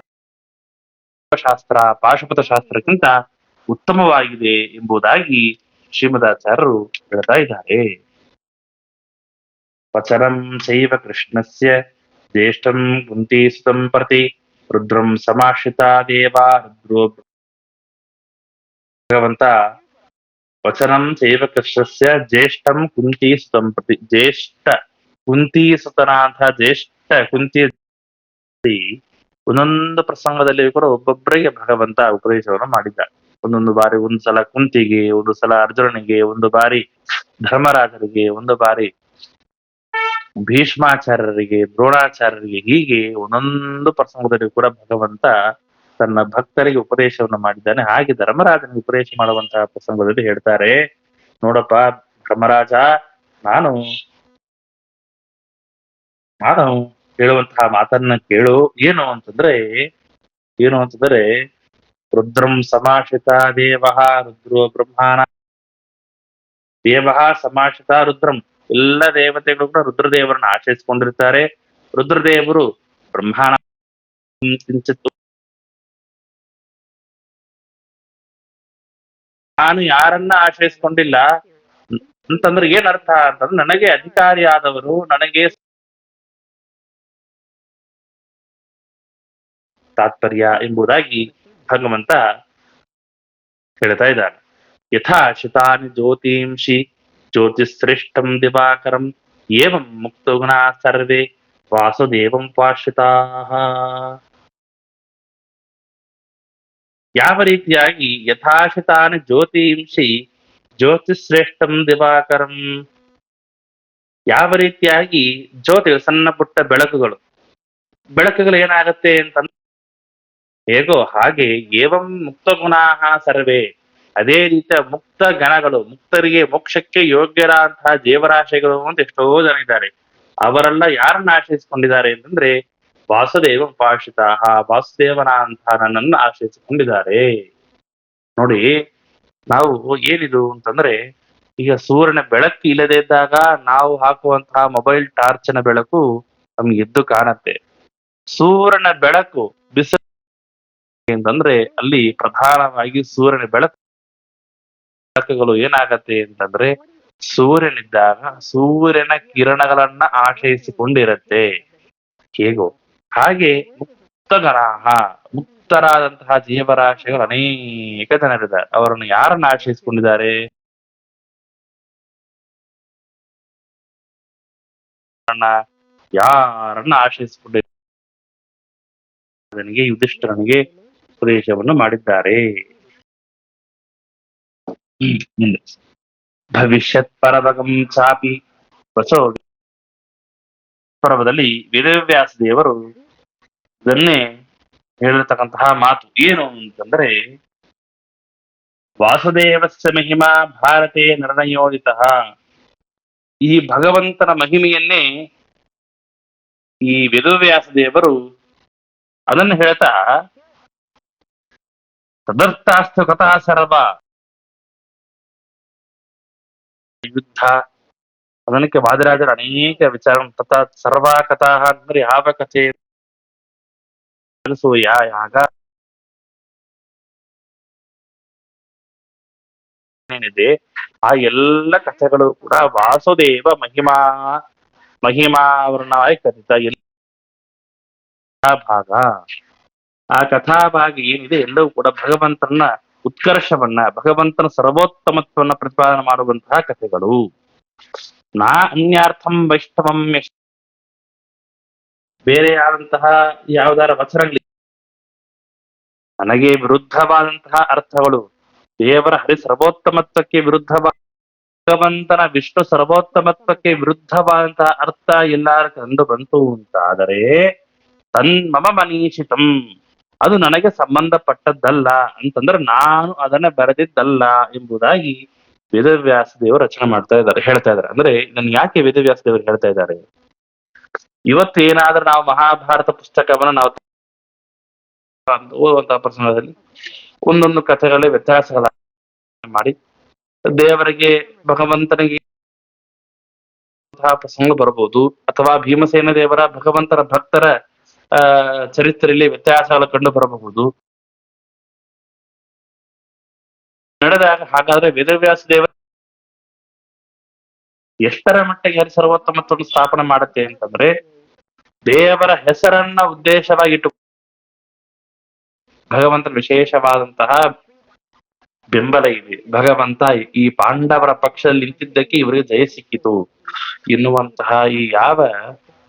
ಶಾಸ್ತ್ರ ಪಾಶುಪತ ಶಾಸ್ತ್ರಕ್ಕಿಂತ ಉತ್ತಮವಾಗಿದೆ ಎಂಬುದಾಗಿ ಶ್ರೀಮದಾಚಾರ್ಯರು ಹೇಳ್ತಾ ಇದ್ದಾರೆ. ವಚನಂ ಚೈವ ಕೃಷ್ಣಸ್ಯ ಜ್ಯೇಷ್ಠಂ ಕುಂತೀಸುತಂ ಪ್ರತಿ ರುದ್ರಂ ಸಮಾಶ್ರಿತಾ ದೇವಾ ರುದ್ರೋ. ಭಗವಂತ ವಚನಂ ಚೈವ ಕೃಷ್ಣಸ್ಯ ಜ್ಯೇಷ್ಠಂ ಕುಂತೀಸುತಂ ಪ್ರತಿ, ಜ್ಯೇಷ್ಠ ಕುಂತೀಸುತನಾಥ ಜ್ಯೇಷ್ಠ ಕುಂತಿ ಒಂದೊಂದು ಪ್ರಸಂಗದಲ್ಲಿ ಕೂಡ ಒಬ್ಬೊಬ್ಬರಿಗೆ ಭಗವಂತ ಉಪದೇಶವನ್ನು ಮಾಡಿದ್ದಾರೆ. ಒಂದೊಂದು ಬಾರಿ ಒಂದು ಸಲ ಕುಂತಿಗೆ, ಒಂದು ಸಲ ಅರ್ಜುನನಿಗೆ, ಒಂದು ಬಾರಿ ಧರ್ಮರಾಜರಿಗೆ, ಒಂದು ಬಾರಿ ಭೀಷ್ಮಾಚಾರ್ಯರಿಗೆ, ದ್ರೋಣಾಚಾರ್ಯರಿಗೆ, ಹೀಗೆ ಒಂದೊಂದು ಪ್ರಸಂಗದಲ್ಲಿ ಕೂಡ ಭಗವಂತ ತನ್ನ ಭಕ್ತರಿಗೆ ಉಪದೇಶವನ್ನು ಮಾಡಿದ್ದಾನೆ. ಹಾಗೆ ಧರ್ಮರಾಜನಿಗೆ ಉಪದೇಶ ಮಾಡುವಂತಹ ಪ್ರಸಂಗದಲ್ಲಿ ಹೇಳ್ತಾರೆ, ನೋಡಪ್ಪ ಧರ್ಮರಾಜ, ನಾನು ಹೇಳುವಂತಹ ಮಾತನ್ನ ಕೇಳು. ಏನು ಅಂತಂದ್ರೆ ರುದ್ರಂ ಸಮಾಶ್ರಿತ ದೇವ ರುದ್ರೋ ಬ್ರಹ್ಮಾನ ದೇವ ಸಮಾಶ್ರಿತ ರುದ್ರಂ. ಎಲ್ಲ ದೇವತೆಗಳು ಕೂಡ ರುದ್ರದೇವರನ್ನು ಆಶ್ರಯಿಸಿಕೊಂಡಿರ್ತಾರೆ. ರುದ್ರದೇವರು ಬ್ರಹ್ಮಾನ ಕಿಂಚಿತ್. ನಾನು ಯಾರನ್ನ ಆಶ್ರಯಿಸಿಕೊಂಡಿಲ್ಲ ಅಂತಂದ್ರೆ ಏನ್ ಅರ್ಥ ಅಂತಂದ್ರೆ, ನನಗೆ ಅಧಿಕಾರಿಯಾದವರು, ನನಗೆ ತಾತ್ಪರ್ಯ ಎಂಬುದಾಗಿ ಭಗವಂತ ಹೇಳ್ತಾ ಇದ್ದಾನೆ. ಯಥಾ ಶಿತಾನಿ ಜ್ಯೋತಿಂಷಿ ಜ್ಯೋತಿಶ್ರೇಷ್ಠಂ ದಿವಾಕರಂ ಏವಂ ಮುಕ್ತ ಗುಣ ಸರ್ವೇ ವಾಸುದೇವಂ ಪಾಶ್ರಿತಾ. ಯಾವ ರೀತಿಯಾಗಿ ಯಥಾಶಿತಾನಿ ಜ್ಯೋತಿಂಷಿ ಜ್ಯೋತಿಶ್ರೇಷ್ಠಂ ದಿವಾಕರಂ, ಯಾವ ರೀತಿಯಾಗಿ ಜ್ಯೋತಿ ಸಣ್ಣ ಪುಟ್ಟ ಬೆಳಕುಗಳು ಏನಾಗತ್ತೆ ಅಂತಂದ್ರೆ ಹೇಗೋ ಹಾಗೆ ಏವಂ ಮುಕ್ತ ಗುಣಾಹ ಸರ್ವೇ, ಅದೇ ರೀತಿಯ ಮುಕ್ತ ಗಣಗಳು, ಮುಕ್ತರಿಗೆ ಮೋಕ್ಷಕ್ಕೆ ಯೋಗ್ಯರಾದಂತಹ ಜೀವರಾಶಿಗಳು ಅಂತ ಎಷ್ಟೋ ಜನ ಇದ್ದಾರೆ. ಅವರೆಲ್ಲ ಯಾರನ್ನ ಆಶ್ರಯಿಸಿಕೊಂಡಿದ್ದಾರೆ ಅಂತಂದ್ರೆ ವಾಸುದೇವ ಉಪಾಶ್ರಿತ, ವಾಸುದೇವನ ಅಂತ ನನ್ನನ್ನು ಆಶ್ರಯಿಸಿಕೊಂಡಿದ್ದಾರೆ. ನೋಡಿ, ನಾವು ಏನಿದು ಅಂತಂದ್ರೆ, ಈಗ ಸೂರ್ಯನ ಬೆಳಕು ಇಲ್ಲದೇ ಇದ್ದಾಗ ನಾವು ಹಾಕುವಂತಹ ಮೊಬೈಲ್ ಟಾರ್ಚಿನ ಬೆಳಕು ನಮ್ಗೆ ಎದ್ದು ಕಾಣತ್ತೆ. ಸೂರ್ಯನ ಬೆಳಕು ಬಿಸಿಲು ಅಂತಂದ್ರೆ ಅಲ್ಲಿ ಪ್ರಧಾನವಾಗಿ ಸೂರ್ಯನ ಬೆಳಕುಗಳು ಏನಾಗತ್ತೆ ಅಂತಂದ್ರೆ, ಸೂರ್ಯನಿದ್ದಾಗ ಸೂರ್ಯನ ಕಿರಣಗಳನ್ನ ಆಶ್ರಯಿಸಿಕೊಂಡಿರತ್ತೆ. ಹೇಗೋ ಹಾಗೆ ಮುಕ್ತರಾದಂತಹ ಜೀವರಾಶಿಗಳು ಅನೇಕ ಜನರಿದ್ದಾರೆ. ಅವರನ್ನು ಯಾರನ್ನ ಆಶ್ರಯಿಸಿಕೊಂಡಿದ್ದಾರೆ? ಯಾರನ್ನ ಆಶ್ರಯಿಸಿಕೊಂಡಿದ್ದಾರೆ? ಯುಧಿಷ್ಠಿರನಿಗೆ ಉಪದೇಶವನ್ನು ಮಾಡಿದ್ದಾರೆ. ಭವಿಷ್ಯತ್ ಪರಭಗಂ ಚಾಪಿ ಬಸೋ ಪರ್ವದಲ್ಲಿ ವೇದವ್ಯಾಸ ದೇವರು ಇದನ್ನೇ ಹೇಳಿರ್ತಕ್ಕಂತಹ ಮಾತು ಏನು ಅಂತಂದ್ರೆ, ವಾಸುದೇವಸ್ಯ ಮಹಿಮಾ ಭಾರತೆ ನಿರ್ಣಯೋದಿತ. ಈ ಭಗವಂತನ ಮಹಿಮೆಯನ್ನೇ ಈ ವೇದವ್ಯಾಸ ದೇವರು ಅದನ್ನು ಹೇಳ್ತಾ, ತದರ್ಥಾಸ್ತು ಕಥಾ ಸರ್ವ, ಯುದ್ಧ ಅದಕ್ಕೆ ವಾದಿರಾಜರು ಅನೇಕ ವಿಚಾರ ತಥಾ ಸರ್ವ ಕಥಾ ಅಂದ್ರೆ ಯಾವ ಕಥೆ ಅನಸೂಯ ಯಾಗ ಏನಿದೆ ಆ ಎಲ್ಲ ಕಥೆಗಳು ಕೂಡ ವಾಸುದೇವ ಮಹಿಮಾವರ್ಣವಾಗಿ ಕಥಿತ ಎಲ್ಲ ಭಾಗ ಆ ಕಥಾಭಾಗ ಏನಿದೆ ಎಲ್ಲವೂ ಕೂಡ ಭಗವಂತನ ಉತ್ಕರ್ಷವನ್ನ ಭಗವಂತನ ಸರ್ವೋತ್ತಮತ್ವನ್ನ ಪ್ರತಿಪಾದನೆ ಮಾಡುವಂತಹ ಕಥೆಗಳು ನಾ ಅನ್ಯಾರ್ಥಂ ವೈಷ್ಣವಂ ಬೇರೆ ಆದಂತಹ ಯಾವ್ದಾರ ವಚನಗಳು ನನಗೆ ವಿರುದ್ಧವಾದಂತಹ ಅರ್ಥಗಳು ದೇವರ ಹರಿ ಸರ್ವೋತ್ತಮತ್ವಕ್ಕೆ ವಿರುದ್ಧವಾದ ಭಗವಂತನ ವಿಷ್ಣು ಸರ್ವೋತ್ತಮತ್ವಕ್ಕೆ ವಿರುದ್ಧವಾದಂತಹ ಅರ್ಥ ಎಲ್ಲಾರ ಕಂಡು ಬಂತು ಅಂತಾದರೆ ತನ್ಮಮ ಮನೀಷಿತಂ ಅದು ನನಗೆ ಸಂಬಂಧಪಟ್ಟದ್ದಲ್ಲ ಅಂತಂದ್ರೆ ನಾನು ಅದನ್ನ ಬರೆದಿದ್ದಲ್ಲ ಎಂಬುದಾಗಿ ವೇದವ್ಯಾಸ ದೇವರು ರಚನೆ ಮಾಡ್ತಾ ಇದ್ದಾರೆ ಹೇಳ್ತಾ ಇದ್ದಾರೆ ಅಂದ್ರೆ ಇದನ್ನು ಯಾಕೆ ವೇದವ್ಯಾಸ ದೇವರು ಹೇಳ್ತಾ ಇದ್ದಾರೆ ಇವತ್ತು ಏನಾದ್ರೂ ನಾವು ಮಹಾಭಾರತ ಪುಸ್ತಕವನ್ನು ನಾವು ಓದುವಂತಹ ಪ್ರಸಂಗದಲ್ಲಿ ಒಂದೊಂದು ಕಥೆಗಳ ವ್ಯತ್ಯಾಸಗಳ ಮಾಡಿ ದೇವರಿಗೆ ಭಗವಂತನಿಗೆ ಪ್ರಸಂಗ ಬರಬಹುದು ಅಥವಾ ಭೀಮಸೇನ ದೇವರ ಭಗವಂತನ ಭಕ್ತರ ಚರಿತ್ರೆಯಲ್ಲಿ ವ್ಯತ್ಯಾಸಗಳು ಕಂಡು ಬರಬಹುದು ನಡೆದಾಗ ಹಾಗಾದ್ರೆ ವೇದವ್ಯಾಸ ದೇವರ ಎಷ್ಟರ ಮಟ್ಟಿಗೆ ಹರಿ ಸರ್ವೋತ್ತಮತ್ವವನ್ನು ಸ್ಥಾಪನೆ ಮಾಡುತ್ತೆ ಅಂತಂದ್ರೆ ದೇವರ ಹೆಸರನ್ನ ಉದ್ದೇಶವಾಗಿಟ್ಟು ಭಗವಂತನ ವಿಶೇಷವಾದಂತಹ ಬೆಂಬಲ ಇದೆ ಭಗವಂತ ಈ ಪಾಂಡವರ ಪಕ್ಷದಲ್ಲಿ ನಿಂತಿದ್ದಕ್ಕೆ ಇವರಿಗೆ ಜಯ ಸಿಕ್ಕಿತು ಎನ್ನುವಂತಹ ಈ ಯಾವ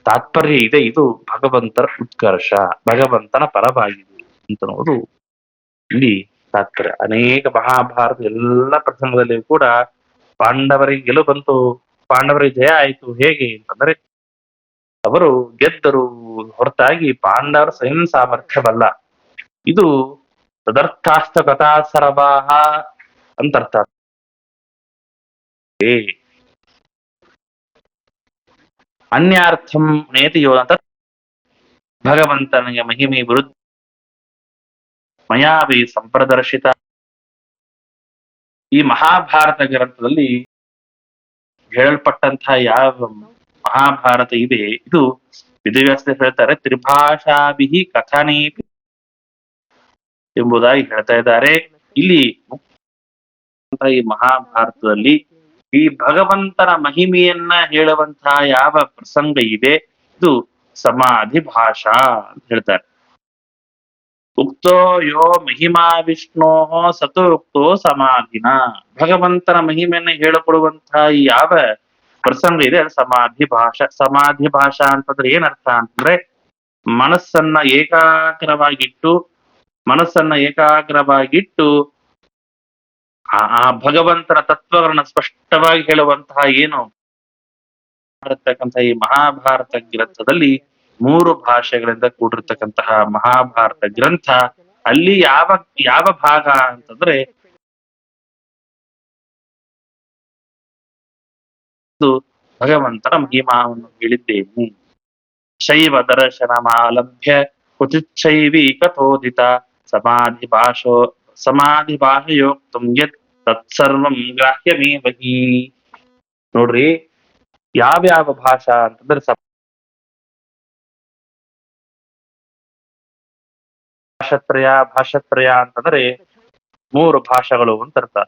ತಾತ್ಪರ್ಯ ಇದೆ ಇದು ಭಗವಂತನ ಉತ್ಕರ್ಷ ಭಗವಂತನ ಪರವಾಗಿದೆ ಅಂತ ಅನ್ನೋದು ಇಲ್ಲಿ ತಾತ್ಪರ್ಯ ಅನೇಕ ಮಹಾಭಾರತ ಎಲ್ಲ ಪ್ರಸಂಗದಲ್ಲಿಯೂ ಕೂಡ ಪಾಂಡವರಿಗೆ ಗೆಲುವು ಬಂತು ಪಾಂಡವರಿಗೆ ಜಯ ಆಯಿತು ಹೇಗೆ ಅಂತಂದ್ರೆ ಅವರು ಗೆದ್ದರು ಹೊರತಾಗಿ ಪಾಂಡವರ ಸ್ವಯಂ ಸಾಮರ್ಥ್ಯವಲ್ಲ ಇದು ತದರ್ಥಾಸ್ತ ಕಥಾ ಸರಬಾಹ ಅಂತರ್ಥ ಅನ್ಯಾರ್ಥಂ ನೇತಿಯೋ ಅಂತ ಭಗವಂತನಿಗೆ ಮಹಿಮೆ ವಿರುದ್ಧ ಮಯಾವಿ ಸಂಪ್ರದರ್ಶಿತ ಈ ಮಹಾಭಾರತ ಗ್ರಂಥದಲ್ಲಿ ಹೇಳಲ್ಪಟ್ಟಂತಹ ಯಾವ ಮಹಾಭಾರತ ಇದೆ ಇದು ವೇದವ್ಯಾಸ ಹೇಳ್ತಾರೆ ತ್ರಿಭಾಷಾಭಿ ಕಥನೇ ಎಂಬುದಾಗಿ ಹೇಳ್ತಾ ಇದ್ದಾರೆ ಇಲ್ಲಿ ಈ ಮಹಾಭಾರತದಲ್ಲಿ ಈ ಭಗವಂತನ ಮಹಿಮೆಯನ್ನ ಹೇಳುವಂತಹ ಯಾವ ಪ್ರಸಂಗ ಇದೆ ಇದು ಸಮಾಧಿ ಭಾಷಾ ಅಂತ ಹೇಳ್ತಾರೆ ಉಕ್ತೋ ಯೋ ಮಹಿಮಾ ವಿಷ್ಣೋ ಸತು ಉಕ್ತೋ ಸಮಾಧಿನ ಭಗವಂತನ ಮಹಿಮೆಯನ್ನ ಹೇಳಿಕೊಡುವಂತಹ ಈ ಯಾವ ಪ್ರಸಂಗ ಇದೆ ಅದು ಸಮಾಧಿ ಭಾಷಾ ಅಂತಂದ್ರೆ ಏನರ್ಥ ಅಂತಂದ್ರೆ ಮನಸ್ಸನ್ನ ಏಕಾಗ್ರವಾಗಿಟ್ಟು ಆ ಭಗವಂತನ ತತ್ವಗಳನ್ನ ಸ್ಪಷ್ಟವಾಗಿ ಹೇಳುವಂತಹ ಏನು ಈ ಮಹಾಭಾರತ ಗ್ರಂಥದಲ್ಲಿ 3 ಭಾಷೆಗಳಿಂದ ಕೂಡಿರ್ತಕ್ಕಂತಹ ಮಹಾಭಾರತ ಗ್ರಂಥ ಅಲ್ಲಿ ಯಾವ ಭಾಗ ಅಂತಂದ್ರೆ ಭಗವಂತನ ಮಹಿಮಾವನ್ನು ಹೇಳಿದ್ದೇನೆ ಶೈವ ದರ್ಶನ ಮಾಲಭ್ಯ ಕುಚಿಚ್ಛೈವಿ ಕಥೋದಿತ ಸಮಾಧಿ ಭಾಷೆಯೋಕ್ತಂ ಯತ್ ತತ್ಸರ್ವಂ ಗ್ರಾಹ್ಯಮೇವಹಿ ನೋಡ್ರಿ ಯಾವ್ಯಾವ ಭಾಷಾ ಅಂತಂದ್ರೆ ಭಾಷತ್ರಯ ಅಂತಂದ್ರೆ 3 ಭಾಷೆಗಳು ಅಂತ ಅರ್ಥ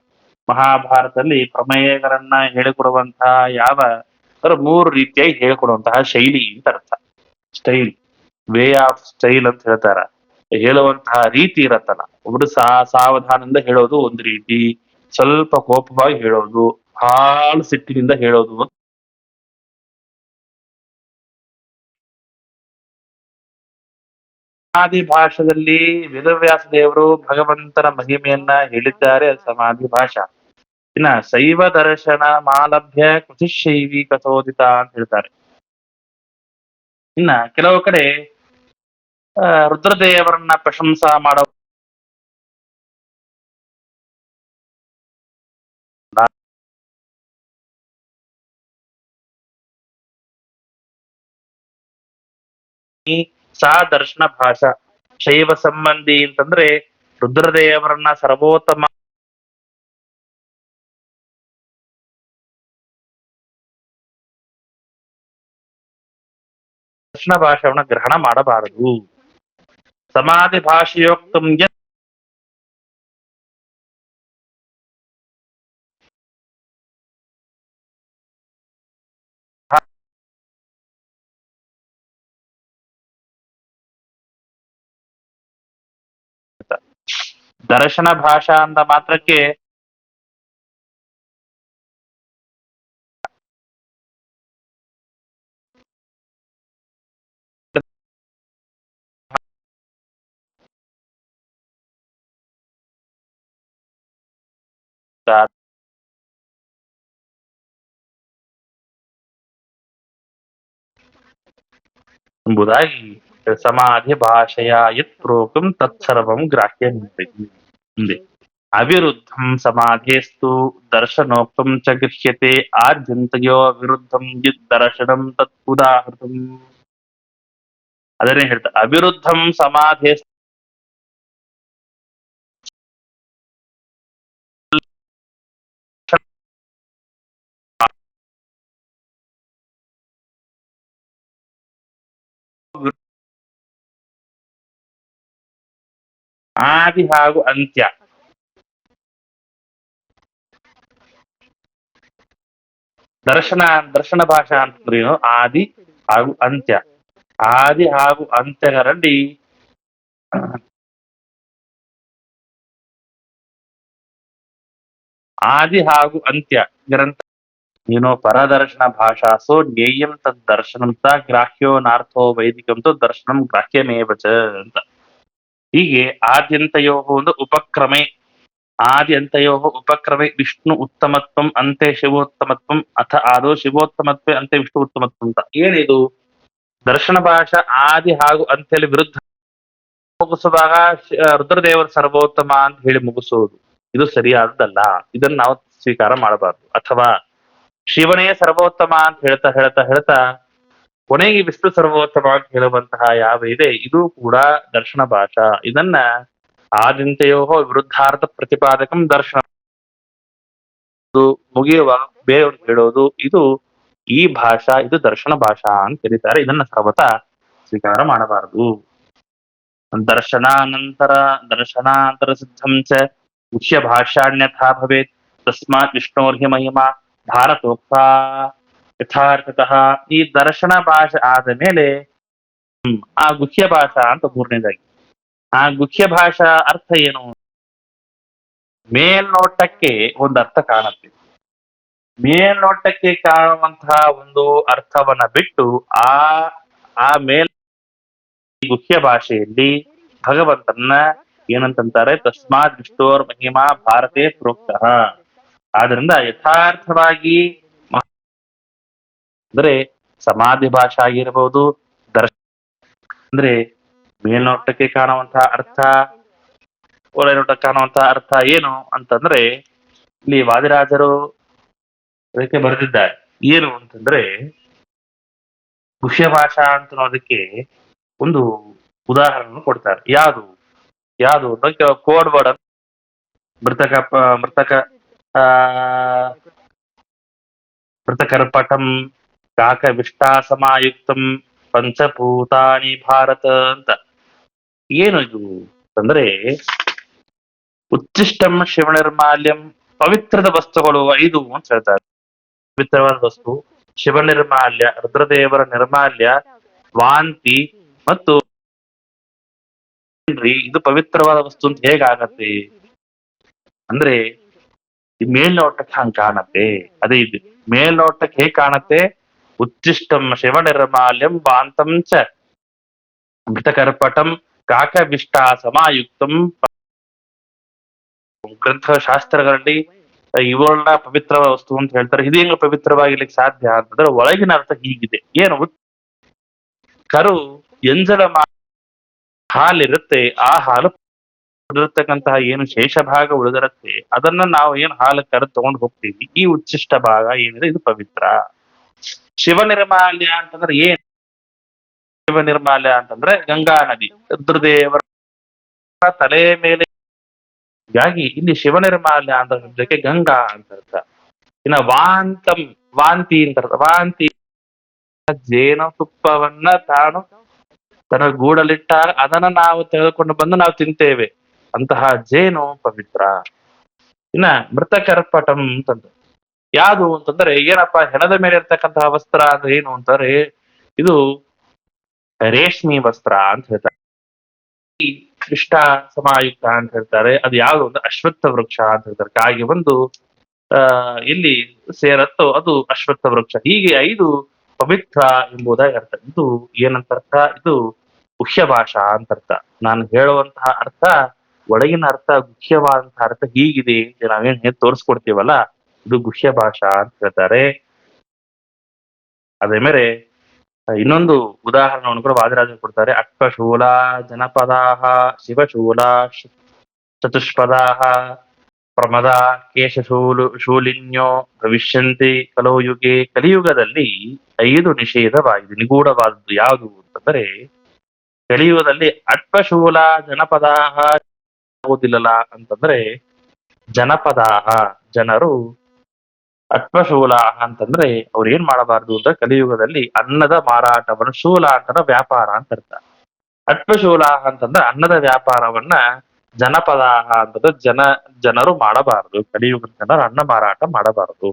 ಮಹಾಭಾರತದಲ್ಲಿ ಪ್ರಮೇಯಗಳನ್ನ ಹೇಳಿಕೊಡುವಂತಹ ಯಾವ 3 ರೀತಿಯಾಗಿ ಹೇಳಿಕೊಡುವಂತಹ ಶೈಲಿ ಅಂತ ಅರ್ಥ ಸ್ಟೈಲ್ ವೇ ಆಫ್ ಸ್ಟೈಲ್ ಅಂತ ಹೇಳ್ತಾರ ಹೇಳುವಂತಹ ರೀತಿ ಇರತ್ತಲ್ಲ ಒಬ್ರು ಸಾವಧಾನದಿಂದ ಹೇಳೋದು ಒಂದು ರೀತಿ ಸ್ವಲ್ಪ ಕೋಪವಾಗಿ ಹೇಳೋದು ಬಹಳ ಸಿಟ್ಟಿನಿಂದ ಹೇಳೋದು ಸಮಾಧಿ ಭಾಷೆಯಲ್ಲಿ ವೇದವ್ಯಾಸ ದೇವರು ಭಗವಂತನ ಮಹಿಮೆಯನ್ನ ಹೇಳಿದ್ದಾರೆ ಸಮಾಧಿ ಭಾಷಾ ಇನ್ನ ಶೈವ ದರ್ಶನ ಮಾಲಭ್ಯ ಕೃತಿಶೈವಿ ಕಥೋದಿತ ಅಂತ ಹೇಳ್ತಾರೆ ಇನ್ನ ಕೆಲವು ಕಡೆ ರುದ್ರದೇವರನ್ನ ಪ್ರಶಂಸಾ ಮಾಡೋ ದರ್ಶನ ಭಾಷಾ ಶೈವ ಸಂಬಂಧಿ ಅಂತಂದ್ರೆ ರುದ್ರದೇವರನ್ನ ಸರ್ವೋತ್ತಮ ದರ್ಶನ ಭಾಷೆಯನ್ನ ಗ್ರಹಣ ಮಾಡಬಾರದು ಸಮಾಧಿ ಭಾಷೆಯೋಕ್ತಂ ಯತ್ ದರ್ಶನ ಭಾಷಾ ಅಂದ ಮಾತ್ರಕ್ಕೆ ಎಂಬುದಾಗಿ ಸಮಾಧಿ ಭಾಷೆಯ ಯತ್ ಪ್ರೋಕ್ತಂ ತತ್ಸರ್ವಂ ಗ್ರಾಹ್ಯಮಿತಿ. ಮುಂದೆ ಅವಿರುದ್ಧಂ ಸಮಾಧೇಸ್ತು ದರ್ಶನೋಕ್ತಂ ಚ ಗೃಹ್ಯತೆ ಆದ್ಯಂತಯೋ ವಿರುದ್ಧಂ ಯದ್ ದರ್ಶನಂ ತತ್ ಉದಾಹೃತಂ. ಅದನ್ನೇ ಹೇಳ್ತಾರೆ, ಅವಿರುದ್ಧಂ ಸಮಾಧೇ ಆದಿ ಹಾಗೂ ಅಂತ್ಯ. ದರ್ಶನ ಭಾಷಾ ಅಂತಂದ್ರೆ ಏನು? ಆದಿ ಹಾಗೂ ಅಂತ್ಯ. ಆದಿ ಹಾಗೂ ಅಂತ್ಯಗಳಲ್ಲಿ ಆದಿ ಹಾಗೂ ಅಂತ್ಯ ಗ್ರಂಥ ಏನೋ ಪರದರ್ಶನ ಭಾಷಾಸೋ ಜ್ಞೇಯಂ ತದ್ ದರ್ಶನಂ ತ ಗ್ರಾಹ್ಯೋ ನಾರ್ಥೋ ವೈದಿಕಂತೂ ದರ್ಶನಂ ಗ್ರಾಹ್ಯಮೇವಚ ಅಂತ. ಹೀಗೆ ಆದ್ಯಂತಯೋ ಒಂದು ಉಪಕ್ರಮೆ, ಆದಿ ಅಂತಯೋ ಉಪಕ್ರಮೆ ವಿಷ್ಣು ಉತ್ತಮತ್ವಂ ಅಂತೆ ಶಿವೋತ್ತಮತ್ವಂ ಅಥ ಆದೋ ಶಿವೋತ್ತಮತ್ವೆ ಅಂತೆ ವಿಷ್ಣು ಉತ್ತಮತ್ವಂ ಅಂತ. ಏನಿದು? ದರ್ಶನ ಭಾಷಾ ಆದಿ ಹಾಗೂ ಅಂತ್ಯದಲ್ಲಿ ವಿರುದ್ಧ ಮುಗಿಸುವಾಗ ರುದ್ರದೇವರ ಸರ್ವೋತ್ತಮ ಅಂತ ಹೇಳಿ ಮುಗಿಸುವುದು ಇದು ಸರಿಯಾದದ್ದಲ್ಲ. ಇದನ್ನ ನಾವು ಸ್ವೀಕಾರ ಮಾಡಬಾರ್ದು. ಅಥವಾ ಶಿವನೇ ಸರ್ವೋತ್ತಮ ಅಂತ ಹೇಳ್ತಾ ಹೇಳ್ತಾ ಹೇಳ್ತಾ ಕೊನೆಗೆ ವಿಷ್ಣು ಸರ್ವೋತ್ತಮ ಅಂತ ಹೇಳುವಂತಹ ಯಾವ ಇದೆ ಇದು ಕೂಡ ದರ್ಶನ ಭಾಷಾ. ಇದನ್ನ ಆದಿಂತೆಯೋ ವಿರುದ್ಧಾರ್ಥ ಪ್ರತಿಪಾದಕಂ ದರ್ಶನ ಮುಗಿಯುವಾಗ ಬೇರೆಯವ್ರು ಹೇಳೋದು ಇದು ಈ ಭಾಷಾ, ಇದು ದರ್ಶನ ಭಾಷಾ ಅಂತ ಕರೀತಾರೆ. ಇದನ್ನ ಸರ್ವತಾ ಸ್ವೀಕಾರ ಮಾಡಬಾರದು. ದರ್ಶನಾಂತರ ಸಿದ್ಧಂ ಚ ಮುಖ್ಯ ಭಾಷಾಣ್ಯಥಾ ಭವೇತ್ ತಸ್ಮಾತ್ ವಿಷ್ಣೋರ್ಹಿ ಮಹಿಮಾ ಭಾರತೋಕ್ತ ಯಥಾರ್ಥತಃ. ಈ ದರ್ಶನ ಭಾಷೆ ಆದ ಮೇಲೆ ಆ ಗುಹ್ಯ ಭಾಷಾ ಅಂತ ಮೂರನೇದಾಗಿ. ಆ ಗುಹ್ಯ ಭಾಷಾ ಅರ್ಥ ಏನು? ಮೇಲ್ನೋಟಕ್ಕೆ ಒಂದು ಅರ್ಥ ಕಾಣುತ್ತೆ. ಮೇಲ್ನೋಟಕ್ಕೆ ಕಾಣುವಂತಹ ಒಂದು ಅರ್ಥವನ್ನ ಬಿಟ್ಟು ಆ ಮೇಲ್ ಗುಹ್ಯ ಭಾಷೆಯಲ್ಲಿ ಭಗವಂತನ ಏನಂತಾರೆ? ತಸ್ಮಾತ್ ವಿಷ್ಣೋರ್ ಮಹಿಮಾ ಭಾರತೆ ಪ್ರೋಕ್ತ. ಆದ್ರಿಂದ ಯಥಾರ್ಥವಾಗಿ ಅಂದ್ರೆ ಸಮಾಧಿ ಭಾಷೆ ಆಗಿರಬಹುದು, ಅಂದ್ರೆ ಮೇಲ್ನೋಟಕ್ಕೆ ಕಾಣುವಂತಹ ಅರ್ಥ, ಒಳನೋಟಕ್ಕೆ ಕಾಣುವಂತಹ ಅರ್ಥ ಏನು ಅಂತಂದ್ರೆ ಇಲ್ಲಿ ವಾದಿರಾಜರು ಅದಕ್ಕೆ ಬರೆದಿದ್ದಾರೆ. ಏನು ಅಂತಂದ್ರೆ ಗುಹ್ಯ ಭಾಷಾ ಅಂತ ಅನ್ನೋದಕ್ಕೆ ಒಂದು ಉದಾಹರಣೆ ಕೊಡ್ತಾರೆ. ಯಾವುದು ಕೋಡ್ ವರ್ಡ್ ಮೃತಕರ್ಪಟಂ ಕಾಕ ವಿಷ್ಟಾಸಮಾಯುಕ್ತಂ ಪಂಚಭೂತಾನಿ ಭಾರತ ಅಂತ. ಏನು ಇದು ಅಂದ್ರೆ ಉಚ್ಚಿಷ್ಟಂ ಶಿವನಿರ್ಮಾಲ್ಯಂ, ಪವಿತ್ರದ ವಸ್ತುಗಳು 5 ಅಂತ ಹೇಳ್ತಾರೆ. ಪವಿತ್ರವಾದ ವಸ್ತು ಶಿವನಿರ್ಮಾಲ್ಯ, ರುದ್ರದೇವರ ನಿರ್ಮಾಲ್ಯ, ವಾಂತಿ ಮತ್ತು ಇದು ಪವಿತ್ರವಾದ ವಸ್ತು ಅಂತ ಹೇಗಾಗತ್ತೆ ಅಂದ್ರೆ ಈ ಮೇಲ್ನೋಟಕ್ಕೆ ಹಂಗ ಕಾಣತ್ತೆ. ಅದೇ ಇದು ಮೇಲ್ನೋಟಕ್ಕೆ ಹೇಗ್ ಕಾಣತ್ತೆ? ಉಚ್ಚಿಷ್ಟಂ ಶಿವನಿರ್ಮಾಲ್ಯಂ ವಾಂತಂ ಚ ಮೃತಕರ್ಪಟಂ ಕಾಕವಿಷ್ಟ ಸಮಾಯುಕ್ತಂ. ಗ್ರಂಥಶಾಸ್ತ್ರಗಳಲ್ಲಿ ಇವಳನ್ನ ಪವಿತ್ರ ವಸ್ತು ಅಂತ ಹೇಳ್ತಾರೆ. ಇದು ಹೆಂಗ ಪವಿತ್ರವಾಗಿರ್ಲಿಕ್ಕೆ ಸಾಧ್ಯ ಅಂತಂದ್ರೆ ಒಳಗಿನ ಅರ್ಥ ಹೀಗಿದೆ. ಏನು? ಕರು ಎಂಜಲ ಹಾಲಿರುತ್ತೆ, ಆ ಹಾಲು ಉಳಿದಿರ್ತಕ್ಕಂತಹ ಏನು ಶೇಷ ಭಾಗ ಉಳಿದಿರುತ್ತೆ ಅದನ್ನ ನಾವು ಏನು ಹಾಲು ಕರೆದು ತಗೊಂಡು ಹೋಗ್ತೀವಿ. ಈ ಉಚ್ಚಿಷ್ಟ ಭಾಗ ಏನಿದೆ ಇದು ಪವಿತ್ರ. ಶಿವ ನಿರ್ಮಾಲ್ಯ ಅಂತಂದ್ರೆ ಏನ್? ಶಿವ ನಿರ್ಮಾಲ್ಯ ಅಂತಂದ್ರೆ ಗಂಗಾ ನದಿ, ರುದ್ರದೇವರ ತಲೆ ಮೇಲೆ. ಹೀಗಾಗಿ ಇಲ್ಲಿ ಶಿವ ನಿರ್ಮಾಲ್ಯ ಅಂತ ಶಬ್ದಕ್ಕೆ ಗಂಗಾ ಅಂತ ಅರ್ಥ. ಇನ್ನ ವಾಂತಿ ಅಂತ ಅರ್ಥ. ವಾಂತಿ ಜೇನುತುಪ್ಪವನ್ನ ತಾನು ತನ್ನ ಗೂಡಲ್ಲಿಟ್ಟಾಗ ಅದನ್ನ ನಾವು ತೆಗೆದುಕೊಂಡು ಬಂದು ನಾವು ತಿಂತೇವೆ. ಅಂತಹ ಜೇನು ಪವಿತ್ರ. ಇನ್ನ ಮೃತಕರ್ಪಟಂ ಅಂತಂದ್ರೆ ಯಾವುದು ಅಂತಂದ್ರೆ ಏನಪ್ಪಾ, ಹೆಣದ ಮೇಲೆ ಇರ್ತಕ್ಕಂತಹ ವಸ್ತ್ರ ಅಂದ್ರೆ ಏನು ಅಂತಾರೆ, ಇದು ರೇಷ್ಮಿ ವಸ್ತ್ರ ಅಂತ ಹೇಳ್ತಾರೆ. ಈ ಇಷ್ಟ ಸಮಾಯುಕ್ತ ಅಂತ ಹೇಳ್ತಾರೆ. ಅದು ಯಾವುದು ಅಂದ್ರೆ ಅಶ್ವತ್ಥ ವೃಕ್ಷ ಅಂತ ಹೇಳ್ತಾರೆ. ಕಾಗೆ ಒಂದು ಇಲ್ಲಿ ಸೇರತ್ತೋ ಅದು ಅಶ್ವತ್ಥ ವೃಕ್ಷ. ಹೀಗೆ 5 ಪವಿತ್ರ ಎಂಬುದಾಗಿ ಅರ್ಥ. ಇದು ಏನಂತ ಅರ್ಥ, ಇದು ಗುಹ್ಯ ಭಾಷಾ ಅಂತ ಅರ್ಥ. ನಾನು ಹೇಳುವಂತಹ ಅರ್ಥ ಒಳಗಿನ ಅರ್ಥ, ಗುಹ್ಯವಾದಂತಹ ಅರ್ಥ ಹೀಗಿದೆ ಅಂತ ನಾವೇನ್ ತೋರಿಸ್ಕೊಡ್ತೀವಲ್ಲ, ಇದು ಗುಹ್ಯ ಭಾಷಾ ಅಂತ ಹೇಳ್ತಾರೆ. ಅದೇ ಮೇಲೆ ಇನ್ನೊಂದು ಉದಾಹರಣೆಯನ್ನು ಕೂಡ ವಾದಿರಾಜರು ಕೊಡ್ತಾರೆ. ಅಶ್ವಶೂಲ ಜನಪದಾಹ ಶಿವಶೂಲ ಚತುಷ್ಪದಾಹ ಪ್ರಮದ ಶೂಲಿನ್ಯೋ ಭವಿಷ್ಯಂತಿ ಕಲೋ ಯುಗೆ. ಕಲಿಯುಗದಲ್ಲಿ 5 ನಿಷೇಧವಾಗಿದೆ, ನಿಗೂಢವಾದದ್ದು ಯಾವುದು ಅಂತಂದ್ರೆ, ಕಲಿಯುಗದಲ್ಲಿ ಅಶ್ವಶೂಲ ಜನಪದಾಹ ಆಗುವುದಿಲ್ಲಲ್ಲ ಅಂತಂದ್ರೆ, ಜನಪದಾಹ ಜನರು, ಅಶ್ವಶೂಲ ಅಂತಂದ್ರೆ ಅವ್ರು ಏನ್ ಮಾಡಬಾರ್ದು ಅಂದ್ರೆ ಕಲಿಯುಗದಲ್ಲಿ ಅನ್ನದ ಮಾರಾಟವನ್ನು, ಶೂಲ ಅಂತಂದ್ರೆ ವ್ಯಾಪಾರ ಅಂತ ಅರ್ಥ. ಅಶ್ವಶೂಲ ಅಂತಂದ್ರೆ ಅನ್ನದ ವ್ಯಾಪಾರವನ್ನ, ಜನಪದಾಹ ಅಂತಂದ್ರೆ ಜನರು ಮಾಡಬಾರದು. ಕಲಿಯುಗದ ಜನರು ಅನ್ನ ಮಾರಾಟ ಮಾಡಬಾರದು.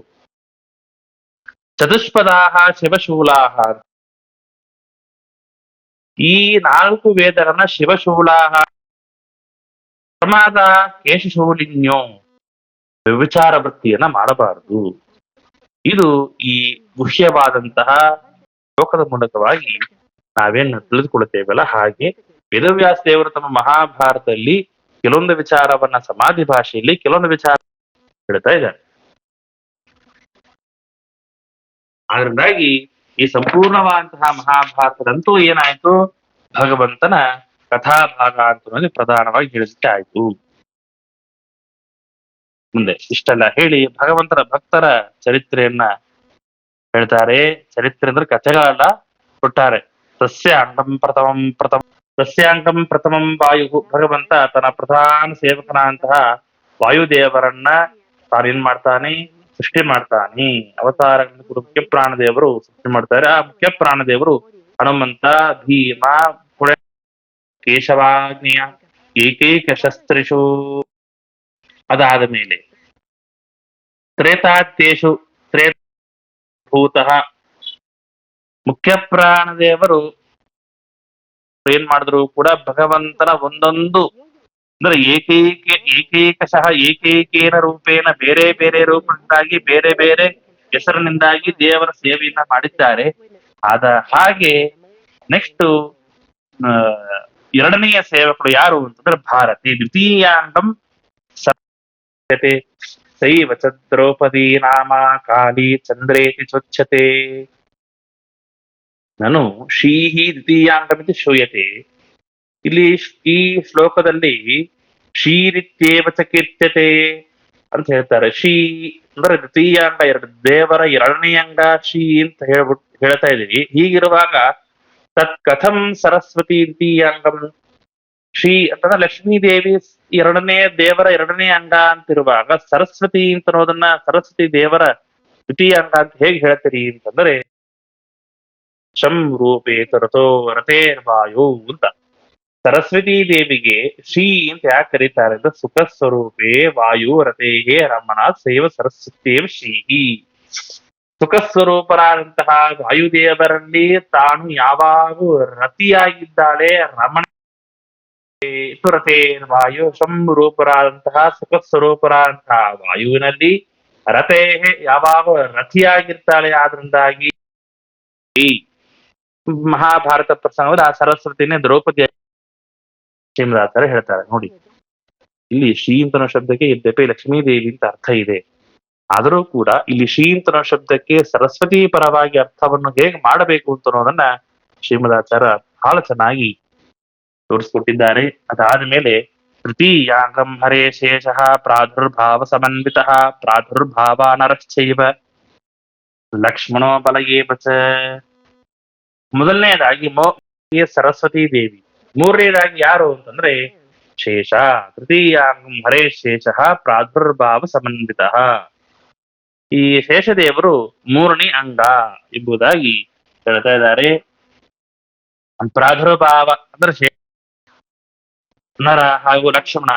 ಚತುಷ್ಪದಾಹ ಶಿವಶೂಲಾಹ, ಈ 4 ವೇದಗಳನ್ನ ಶಿವಶೂಲಾಹ ಪ್ರಮಾದ ಕೇಶಶೂಲಿನ್ಯೋ ವ್ಯಭಿಚಾರ ವೃತ್ತಿಯನ್ನ ಮಾಡಬಾರದು. ಇದು ಈ ಗುಹ್ಯವಾದಂತಹ ಶ್ಲೋಕದ ಮೂಲಕವಾಗಿ ನಾವೇನು ತಿಳಿದುಕೊಳ್ಳುತ್ತೇವಲ್ಲ, ಹಾಗೆ ವೇದವ್ಯಾಸ ದೇವರು ತಮ್ಮ ಮಹಾಭಾರತದಲ್ಲಿ ಕೆಲವೊಂದು ವಿಚಾರವನ್ನ ಸಮಾಧಿ ಭಾಷೆಯಲ್ಲಿ ಕೆಲವೊಂದು ವಿಚಾರ ಹೇಳ್ತಾ ಇದ್ದಾರೆ. ಅದರಿಂದಾಗಿ ಈ ಸಂಪೂರ್ಣವಾದಂತಹ ಮಹಾಭಾರತದಂತೂ ಏನಾಯ್ತು, ಭಗವಂತನ ಕಥಾಭಾಗ ಅಂತ ಪ್ರಧಾನವಾಗಿ ಹೇಳಿಕೆ ಆಯ್ತು. ಮುಂದೆ ಇಷ್ಟೆಲ್ಲ ಹೇಳಿ ಭಗವಂತನ ಭಕ್ತರ ಚರಿತ್ರೆಯನ್ನ ಹೇಳ್ತಾರೆ. ಚರಿತ್ರೆ ಅಂದ್ರೆ ಕಥೆಗಳಲ್ಲ ಕೊಟ್ಟಾರೆ. ಸಸ್ಯಾಂಗಂ ಪ್ರಥಮಂ ವಾಯು. ಭಗವಂತ ತನ್ನ ಪ್ರಧಾನ ಸೇವಕನಾದಂತಹ ವಾಯುದೇವರನ್ನ ತಾನೇನ್ ಮಾಡ್ತಾನೆ, ಸೃಷ್ಟಿ ಮಾಡ್ತಾನೆ. ಅವತಾರಗಳನ್ನು ಕೂಡ ಮುಖ್ಯ ಪ್ರಾಣದೇವರು ಸೃಷ್ಟಿ ಮಾಡ್ತಾರೆ. ಆ ಮುಖ್ಯ ಪ್ರಾಣದೇವರು ಹನುಮಂತ, ಭೀಮ, ಕೇಶವಾಗ್ನಿಯ ಏಕೈಕ ಶಸ್ತ್ರಿಷು. ಅದಾದ ಮೇಲೆ ತ್ರೇತಾತ್ಯೇಷು ಭೂತಃ, ಮುಖ್ಯ ಪ್ರಾಣದೇವರು ಏನ್ ಮಾಡಿದ್ರು ಕೂಡ ಭಗವಂತನ ಒಂದೊಂದು ಅಂದ್ರೆ ಏಕೈಕಶಃ ಏಕೈಕೇನ ರೂಪೇಣ ಬೇರೆ ಬೇರೆ ರೂಪದಿಂದಾಗಿ ಬೇರೆ ಬೇರೆ ಹೆಸರಿನಿಂದಾಗಿ ದೇವರ ಸೇವೆಯನ್ನ ಮಾಡಿದ್ದಾರೆ. ಆದ ಹಾಗೆ ನೆಕ್ಸ್ಟ್ ಎರಡನೆಯ ಸೇವಕರು ಯಾರು ಅಂತಂದ್ರೆ ಭಾರತಿ. ದ್ವಿತೀಯಾಂಗಂ ಸೈವ ಚ ದ್ರೌಪದಿ ನಾಮ ಕಾಳಿ ಚಂದ್ರೇತಿ ಚೊಚ್ಯತೆ. ನಾನು ಶ್ರೀಹಿ ದ್ವಿತೀಯಾಂಗಮಿತಿ ಶ್ರೂಯತೆ. ಇಲ್ಲಿ ಈ ಶ್ಲೋಕದಲ್ಲಿ ಶ್ರೀರಿತ್ಯೇವ ಚ ಕೀರ್ತ್ಯತೆ ಅಂತ ಹೇಳ್ತಾರೆ. ಶ್ರೀ ಅಂದ್ರೆ ದ್ವಿತೀಯಾಂಗ, ದೇವರ 2ನೇ ಅಂಗ ಶ್ರೀ ಅಂತ ಹೇಳ್ತಾ ಇದೀವಿ. ಹೀಗಿರುವಾಗ ತತ್ ಕಥಂ ಸರಸ್ವತಿ ದ್ವಿತೀಯಾಂಗಂ. ಶ್ರೀ ಅಂತಂದ್ರೆ ಲಕ್ಷ್ಮೀ ದೇವಿ ದೇವರ 2ನೇ ಅಂಗ ಅಂತಿರುವಾಗ ಸರಸ್ವತಿ ಅಂತ ಅನ್ನೋದನ್ನ ಸರಸ್ವತಿ ದೇವರ ದ್ವಿತೀಯ ಅಂಗ ಅಂತ ಹೇಗೆ ಹೇಳ್ತೀರಿ ಅಂತಂದ್ರೆ, ಶಂ ರೂಪೇ ತರತೋ ರಥೇರ್ವಾಯು ಅಂತ. ಸರಸ್ವತಿ ದೇವಿಗೆ ಶ್ರೀ ಅಂತ ಯಾಕೆ ಕರೀತಾರೆ ಅಂದ್ರೆ, ಸುಖ ಸ್ವರೂಪೇ ವಾಯು ರಥೇಹೇ ರಮಣ ಸೇವ ಸರಸ್ವತಿಯೇವ ಶ್ರೀ. ಸುಖ ಸ್ವರೂಪರಾದಂತಹ ವಾಯುದೇವರಲ್ಲಿ ತಾನು ಯಾವಾಗೂ ರತಿಯಾಗಿದ್ದಾಳೆ. ರಮಣ ವಾಯು ಸಂರೂಪರಾದಂತಹ ಸುಖ ಸ್ವರೂಪರಾದಂತಹ ವಾಯುವಿನಲ್ಲಿ ರಥೇಹೇ ಯಾವಾಗ ರಥಿಯಾಗಿರ್ತಾಳೆ. ಆದ್ರಿಂದಾಗಿ ಈ ಮಹಾಭಾರತ ಪ್ರಸಂಗದಲ್ಲಿ ಆ ಸರಸ್ವತಿನೇ ದ್ರೌಪದಿ ಶ್ರೀಮದಾಚಾರ್ಯ ಹೇಳ್ತಾರೆ. ನೋಡಿ, ಇಲ್ಲಿ ಶ್ರೀ ಅಂತನೋ ಶಬ್ದಕ್ಕೆ ಯದ್ಯಪಿ ಲಕ್ಷ್ಮೀ ದೇವಿ ಅಂತ ಅರ್ಥ ಇದೆ, ಆದರೂ ಕೂಡ ಇಲ್ಲಿ ಶ್ರೀ ಅಂತನೋ ಶಬ್ದಕ್ಕೆ ಸರಸ್ವತಿ ಪರವಾಗಿ ಅರ್ಥವನ್ನು ಹೇಗೆ ಮಾಡಬೇಕು ಅಂತ ಅನ್ನೋದನ್ನ ಶ್ರೀಮದಾಚಾರ್ಯ ಬಹಳ ಚೆನ್ನಾಗಿ ತೋರಿಸ್ಕೊಟ್ಟಿದ್ದಾರೆ. ಅದಾದ ಮೇಲೆ ತೃತೀಯಾಂಗಂ ಹರೇ ಶೇಷಃ ಪ್ರಾದುರ್ಭಾವ ಸಮನ್ವಿತ ಪ್ರಾದುರ್ಭಾವ ನರಶ್ಚೈವ ಲಕ್ಷ್ಮಣೋ ಬಲಯೇವ ಚ. ಮೊದಲನೇದಾಗಿ ಸರಸ್ವತಿ ದೇವಿ, ಮೂರನೇದಾಗಿ ಯಾರು ಅಂತಂದ್ರೆ ಶೇಷ. ತೃತೀಯಾಂಗಂ ಹರೇ ಶೇಷಃ ಪ್ರಾದುರ್ಭಾವ ಸಮನ್ವಿತ. ಈ ಶೇಷದೇವರು 3ನೇ ಅಂಗ ಎಂಬುದಾಗಿ ಹೇಳ್ತಾ ಇದ್ದಾರೆ. ಪ್ರಾದುರ್ಭಾವ ಅಂದ್ರೆ ನರ ಹಾಗೂ ಲಕ್ಷ್ಮಣ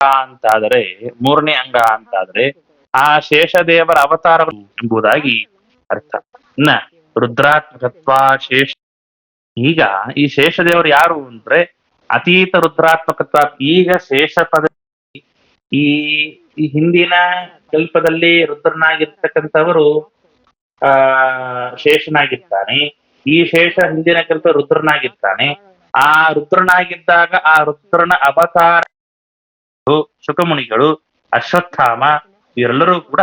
ಅಂತಾದರೆ ಮೂರನೇ ಅಂಗ ಅಂತಾದ್ರೆ ಆ ಶೇಷದೇವರ ಅವತಾರ ಎಂಬುದಾಗಿ ಅರ್ಥ. ಇನ್ನ ರುದ್ರಾತ್ಮಕತ್ವ ಶೇಷ, ಈಗ ಈ ಶೇಷದೇವರು ಯಾರು ಅಂದ್ರೆ ಅತೀತ ರುದ್ರಾತ್ಮಕತ್ವ. ಈಗ ಶೇಷ ಪದ ಈ ಈ ಹಿಂದಿನ ಕಲ್ಪದಲ್ಲಿ ರುದ್ರನಾಗಿರ್ತಕ್ಕಂಥವರು ಆ ಶೇಷನಾಗಿರ್ತಾನೆ. ಈ ಶೇಷ ಹಿಂದಿನ ಕಲ್ಪ ರುದ್ರನಾಗಿರ್ತಾನೆ. ಆ ರುದ್ರನಾಗಿದ್ದಾಗ ಆ ರುದ್ರನ ಅವತಾರ ಶುಕಮುನಿಗಳು, ಅಶ್ವತ್ಥಾಮ ಇವರೆಲ್ಲರೂ ಕೂಡ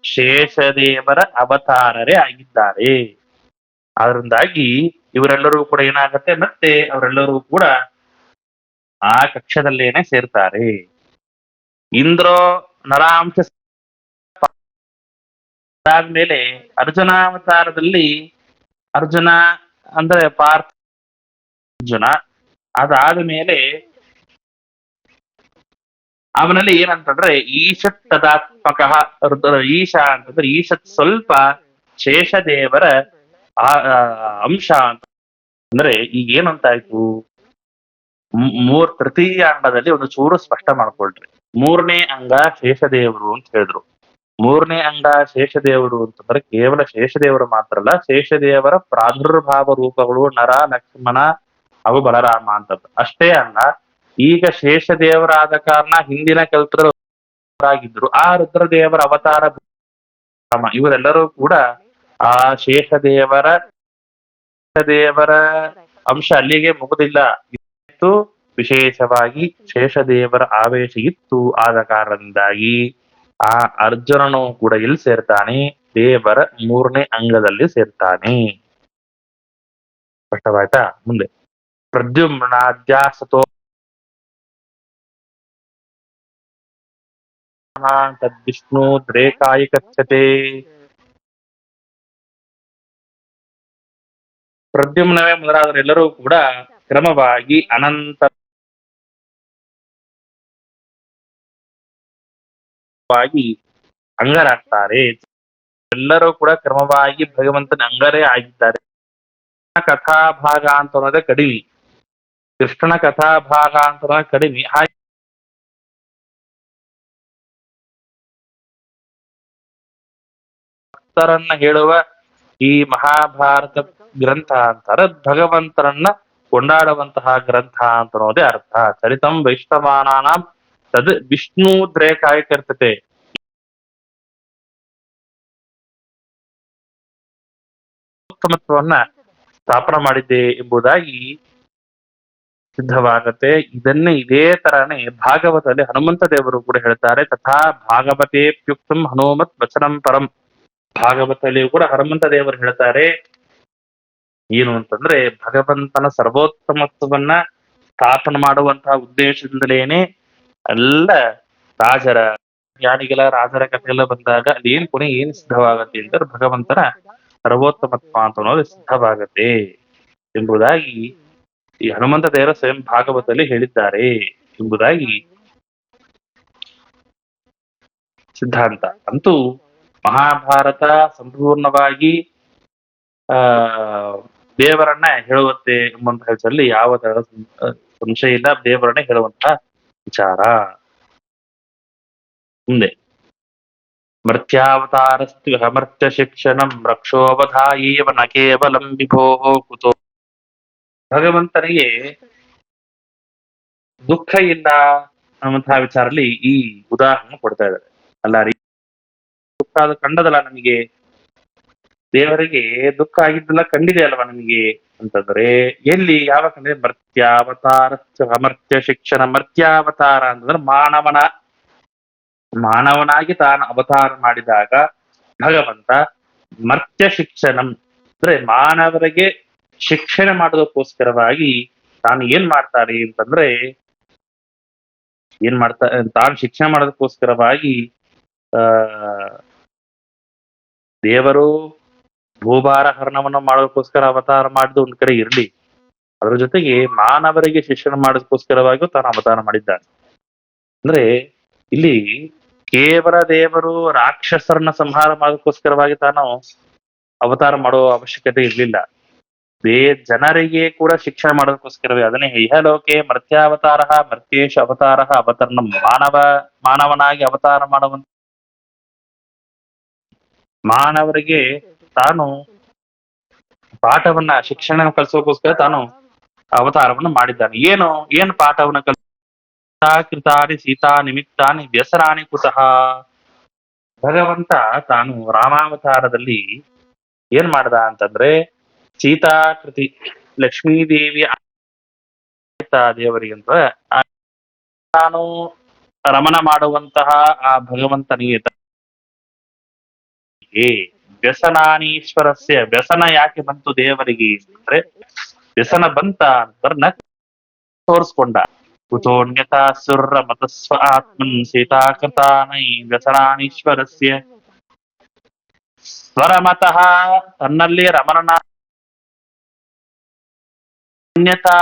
ಶೇಷದೇವರ ಅವತಾರರೇ ಆಗಿದ್ದಾರೆ. ಅದರಿಂದಾಗಿ ಇವರೆಲ್ಲರೂ ಕೂಡ ಏನಾಗತ್ತೆ, ಮತ್ತೆ ಅವರೆಲ್ಲರೂ ಕೂಡ ಆ ಕಕ್ಷದಲ್ಲೇನೆ ಸೇರ್ತಾರೆ. ಇಂದ್ರೋ ನರಾಂಶ ಅದಾದ್ಮೇಲೆ ಅರ್ಜುನಾವತಾರದಲ್ಲಿ ಅರ್ಜುನ ಅಂದ್ರೆ ಪಾರ್ಥ ಅರ್ಜುನ, ಅದಾದ ಮೇಲೆ ಅವನಲ್ಲಿ ಏನಂತಂದ್ರೆ ಈಶತ್ ತದಾತ್ಮಕ ಈಶ ಅಂತಂದ್ರೆ ಈಶತ್ ಸ್ವಲ್ಪ ಶೇಷದೇವರ ಅಂಶ ಅಂತ. ಅಂದ್ರೆ ಈಗ ಏನಂತಾಯ್ತು, ತೃತೀಯ ಅಂಗದಲ್ಲಿ ಒಂದು ಚೂರು ಸ್ಪಷ್ಟ ಮಾಡ್ಕೊಳ್ರಿ. ಮೂರನೇ ಅಂಗ ಶೇಷದೇವರು ಅಂತ ಹೇಳಿದ್ರು. ಮೂರನೇ ಅಂಗ ಶೇಷದೇವರು ಅಂತಂದ್ರೆ ಕೇವಲ ಶೇಷದೇವರು ಮಾತ್ರ ಅಲ್ಲ, ಶೇಷದೇವರ ಪ್ರಾದುರ್ಭಾವ ರೂಪಗಳು ನರ, ಲಕ್ಷ್ಮಣ ಹಾಗೂ ಬಲರಾಮ ಅಂತದ್ದು ಅಷ್ಟೇ ಅಲ್ಲ. ಈಗ ಶೇಷದೇವರಾದ ಕಾರಣ ಹಿಂದಿನ ಕಲ್ಪರಾಗಿದ್ರು ಆ ರುದ್ರದೇವರ ಅವತಾರ ಇವರೆಲ್ಲರೂ ಕೂಡ ಆ ಶೇಷದೇವರ ಅಂಶ ಅಲ್ಲಿಗೆ ಮುಗುದಿಲ್ಲ. ಇತ್ತು ವಿಶೇಷವಾಗಿ ಶೇಷದೇವರ ಆವೇಶ ಇತ್ತು. ಆದ ಕಾರಣದಿಂದಾಗಿ ಆ ಅರ್ಜುನನು ಕೂಡ ಎಲ್ಲಿ ಸೇರ್ತಾನೆ, ದೇವರ ಮೂರನೇ ಅಂಗದಲ್ಲಿ ಸೇರ್ತಾನೆ. ಸ್ಪಷ್ಟವಾಯ್ತಾ? ಮುಂದೆ ಪ್ರದ್ಯುಮ್ನಾದ್ಯಾಸತೋ ತದ್ವಿಷ್ಣು ದ್ರೇಕಾಯಿ ಕಥ್ಯತೆ. ಪ್ರದ್ಯುಮ್ನವೇ ಮೊದಲಾದವರೆಲ್ಲರೂ ಕೂಡ ಕ್ರಮವಾಗಿ ಅನಂತವಾಗಿ ಅಂಗರಾಗ್ತಾರೆ. ಎಲ್ಲರೂ ಕೂಡ ಕ್ರಮವಾಗಿ ಭಗವಂತನ ಅಂಗರೇ ಆಗಿದ್ದಾರೆ. ಕಥಾಭಾಗ ಅಂತ ಅನ್ನೋದೇ ಕಡಿಮೆ, ಕೃಷ್ಣನ ಕಥಾಭಾಗ ಅಂತ ಅನ್ನೋದೇ ಕಡಿಮೆ. ಹಾಗೆ ಭಕ್ತರನ್ನ ಹೇಳುವ ಈ ಮಹಾಭಾರತ ಗ್ರಂಥ ಅಂತಾರೆ ಭಗವಂತರನ್ನ ಕೊಂಡಾಡುವಂತಹ ಗ್ರಂಥ ಅಂತ ಅನ್ನೋದೇ ಅರ್ಥ. ಚರಿತಂ ವೈಷ್ಣವಾನಾಂ ತದ್ ವಿಷ್ಣುದ್ರೇಕಾಯ ಕರ್ತತೆ. ಉತ್ತಮತ್ವವನ್ನ ಸ್ಥಾಪನ ಮಾಡಿದ್ದೆ ಎಂಬುದಾಗಿ ಸಿದ್ಧವಾಗತ್ತೆ. ಇದೇ ತರಾನೇ ಭಾಗವತದಲ್ಲಿ ಹನುಮಂತ ದೇವರು ಕೂಡ ಹೇಳ್ತಾರೆ, ತಥಾ ಭಾಗವತೆ ಪ್ಯುಕ್ತಂ ಹನುಮತ್ ವಚನಂ ಪರಂ. ಭಾಗವತಲ್ಲಿಯೂ ಕೂಡ ಹನುಮಂತ ದೇವರು ಹೇಳ್ತಾರೆ ಏನು ಅಂತಂದ್ರೆ, ಭಗವಂತನ ಸರ್ವೋತ್ತಮತ್ವವನ್ನ ಸ್ಥಾಪನ ಮಾಡುವಂತಹ ಉದ್ದೇಶದಿಂದಲೇನೆ ಎಲ್ಲ ರಾಜರ ಕಥೆಯೆಲ್ಲ ಬಂದಾಗ ಅಲ್ಲಿ ಕೊನೆ ಏನ್ ಸಿದ್ಧವಾಗತ್ತೆ ಅಂದ್ರೆ ಭಗವಂತನ ಸರ್ವೋತ್ತಮತ್ವ ಅಂತ ಅನ್ನೋದು ಸಿದ್ಧವಾಗತ್ತೆ ಎಂಬುದಾಗಿ ಈ ಹನುಮಂತ ದೇವರ ಸ್ವಯಂ ಭಾಗವತದಲ್ಲಿ ಹೇಳಿದ್ದಾರೆ ಎಂಬುದಾಗಿ ಸಿದ್ಧಾಂತ. ಅಂತೂ ಮಹಾಭಾರತ ಸಂಪೂರ್ಣವಾಗಿ ದೇವರನ್ನ ಹೇಳುತ್ತೆ ಎಂಬಂತಹ ಹೆಸರಲ್ಲಿ ಯಾವ ತರ ಸಂಶಯ ಇಲ್ಲ. ದೇವರನ್ನ ಹೇಳುವಂತಹ ವಿಚಾರ. ಮುಂದೆ ಮರ್ತ್ಯಾವತಾರಸ್ತು ಅಮರ್ತ್ಯ ಶಿಕ್ಷಣಂ ರಕ್ಷೋವಧಾಯೇವ ನ ಕೇವಲಂ ವಿಭೋ ಕುತೋ. ಭಗವಂತನಿಗೆ ದುಃಖ ಇಲ್ಲ ಅನ್ನುವಂತಹ ವಿಚಾರದಲ್ಲಿ ಈ ಉದಾಹರಣೆ ಕೊಡ್ತಾ ಇದ್ದಾರೆ. ಅಲ್ಲ ದುಃಖ ಅದು ಕಂಡದಲ್ಲ ನಮಗೆ, ದೇವರಿಗೆ ದುಃಖ ಆಗಿದ್ದಲ್ಲ ಕಂಡಿದೆ ಅಲ್ವಾ ನಮಗೆ ಅಂತಂದ್ರೆ ಎಲ್ಲಿ ಯಾವ ಕಂಡಿದೆ? ಮರ್ತ್ಯಾವತಾರ ಅಮರ್ತ್ಯ ಶಿಕ್ಷಣ. ಮರ್ತ್ಯಾವತಾರ ಅಂತಂದ್ರೆ ಮಾನವನಾಗಿ ತಾನು ಅವತಾರ ಮಾಡಿದಾಗ ಭಗವಂತ ಮರ್ತ್ಯ ಶಿಕ್ಷಣಂ ಅಂದ್ರೆ ಮಾನವರಿಗೆ ಶಿಕ್ಷಣ ಮಾಡೋದಕ್ಕೋಸ್ಕರವಾಗಿ ತಾನು ಏನ್ ಮಾಡ್ತಾರೆ ಅಂತಂದ್ರೆ ತಾನು ಶಿಕ್ಷಣ ಮಾಡೋದಕ್ಕೋಸ್ಕರವಾಗಿ ದೇವರು ಭೂಭಾರ ಹರಣವನ್ನು ಮಾಡೋದಕ್ಕೋಸ್ಕರ ಅವತಾರ ಮಾಡಿದ ಒಂದ್ ಕಡೆ ಇರ್ಲಿ, ಅದ್ರ ಜೊತೆಗೆ ಮಾನವರಿಗೆ ಶಿಕ್ಷಣ ಮಾಡೋದಕ್ಕೋಸ್ಕರವಾಗಿಯೂ ತಾನು ಅವತಾರ ಮಾಡಿದ್ದಾನೆ. ಅಂದ್ರೆ ಇಲ್ಲಿ ಕೇವಲ ದೇವರು ರಾಕ್ಷಸರನ್ನ ಸಂಹಾರ ಮಾಡೋದಕ್ಕೋಸ್ಕರವಾಗಿ ತಾನು ಅವತಾರ ಮಾಡೋ ಅವಶ್ಯಕತೆ ಇರ್ಲಿಲ್ಲ. ಜನರಿಗೆ ಕೂಡ ಶಿಕ್ಷಣ ಮಾಡೋದಕ್ಕೋಸ್ಕರವೇ. ಅದನ್ನೇ ಇಹಲೋಕೆ ಮರ್ತ್ಯಾವತಾರ ಮರ್ತ್ಯೇಶ ಅವತಾರ ಅವತರಣ ಮಾನವನಾಗಿ ಅವತಾರ ಮಾಡುವಂತ ಮಾನವರಿಗೆ ತಾನು ಪಾಠವನ್ನ ಶಿಕ್ಷಣ ಕಲಿಸೋಕೋಸ್ಕರ ತಾನು ಅವತಾರವನ್ನು ಮಾಡಿದ್ದಾನೆ. ಏನು ಪಾಠವನ್ನ ಕೃತಾನಿ ಸೀತಾ ನಿಮಿತ್ತಾನಿ ವ್ಯಸರಾಣಿ ಕುತಃ. ಭಗವಂತ ತಾನು ರಾಮಾವತಾರದಲ್ಲಿ ಏನ್ ಮಾಡ್ದ ಅಂತಂದ್ರೆ ಸೀತಾಕೃತಿ ಲಕ್ಷ್ಮೀದೇವಿ ದೇವರಿಗೆ ಅಂತ ತಾನು ರಮಣ ಮಾಡುವಂತಹ ಆ ಭಗವಂತನಿಗೆ ವ್ಯಸನಾನೀಶ್ವರಸ್ಯ ವ್ಯಸನ ಯಾಕೆ ಬಂತು ದೇವರಿಗೆ ಅಂದ್ರೆ ವ್ಯಸನ ಬಂತ ಅಂತರ್ನ ತೋರಿಸ್ಕೊಂಡ. ಕುತೋನ್ಯತಾ ಸುರ್ರ ಮತಸ್ವ ಆತ್ಮನ್ ಸೀತಾಕೃತಾನೈ ವ್ಯಸನಾನೀಶ್ವರಸ್ಯ ಸ್ವರಮತಃ ತನ್ನಲ್ಲಿ ರಮಣನ ಅನ್ಯತಾ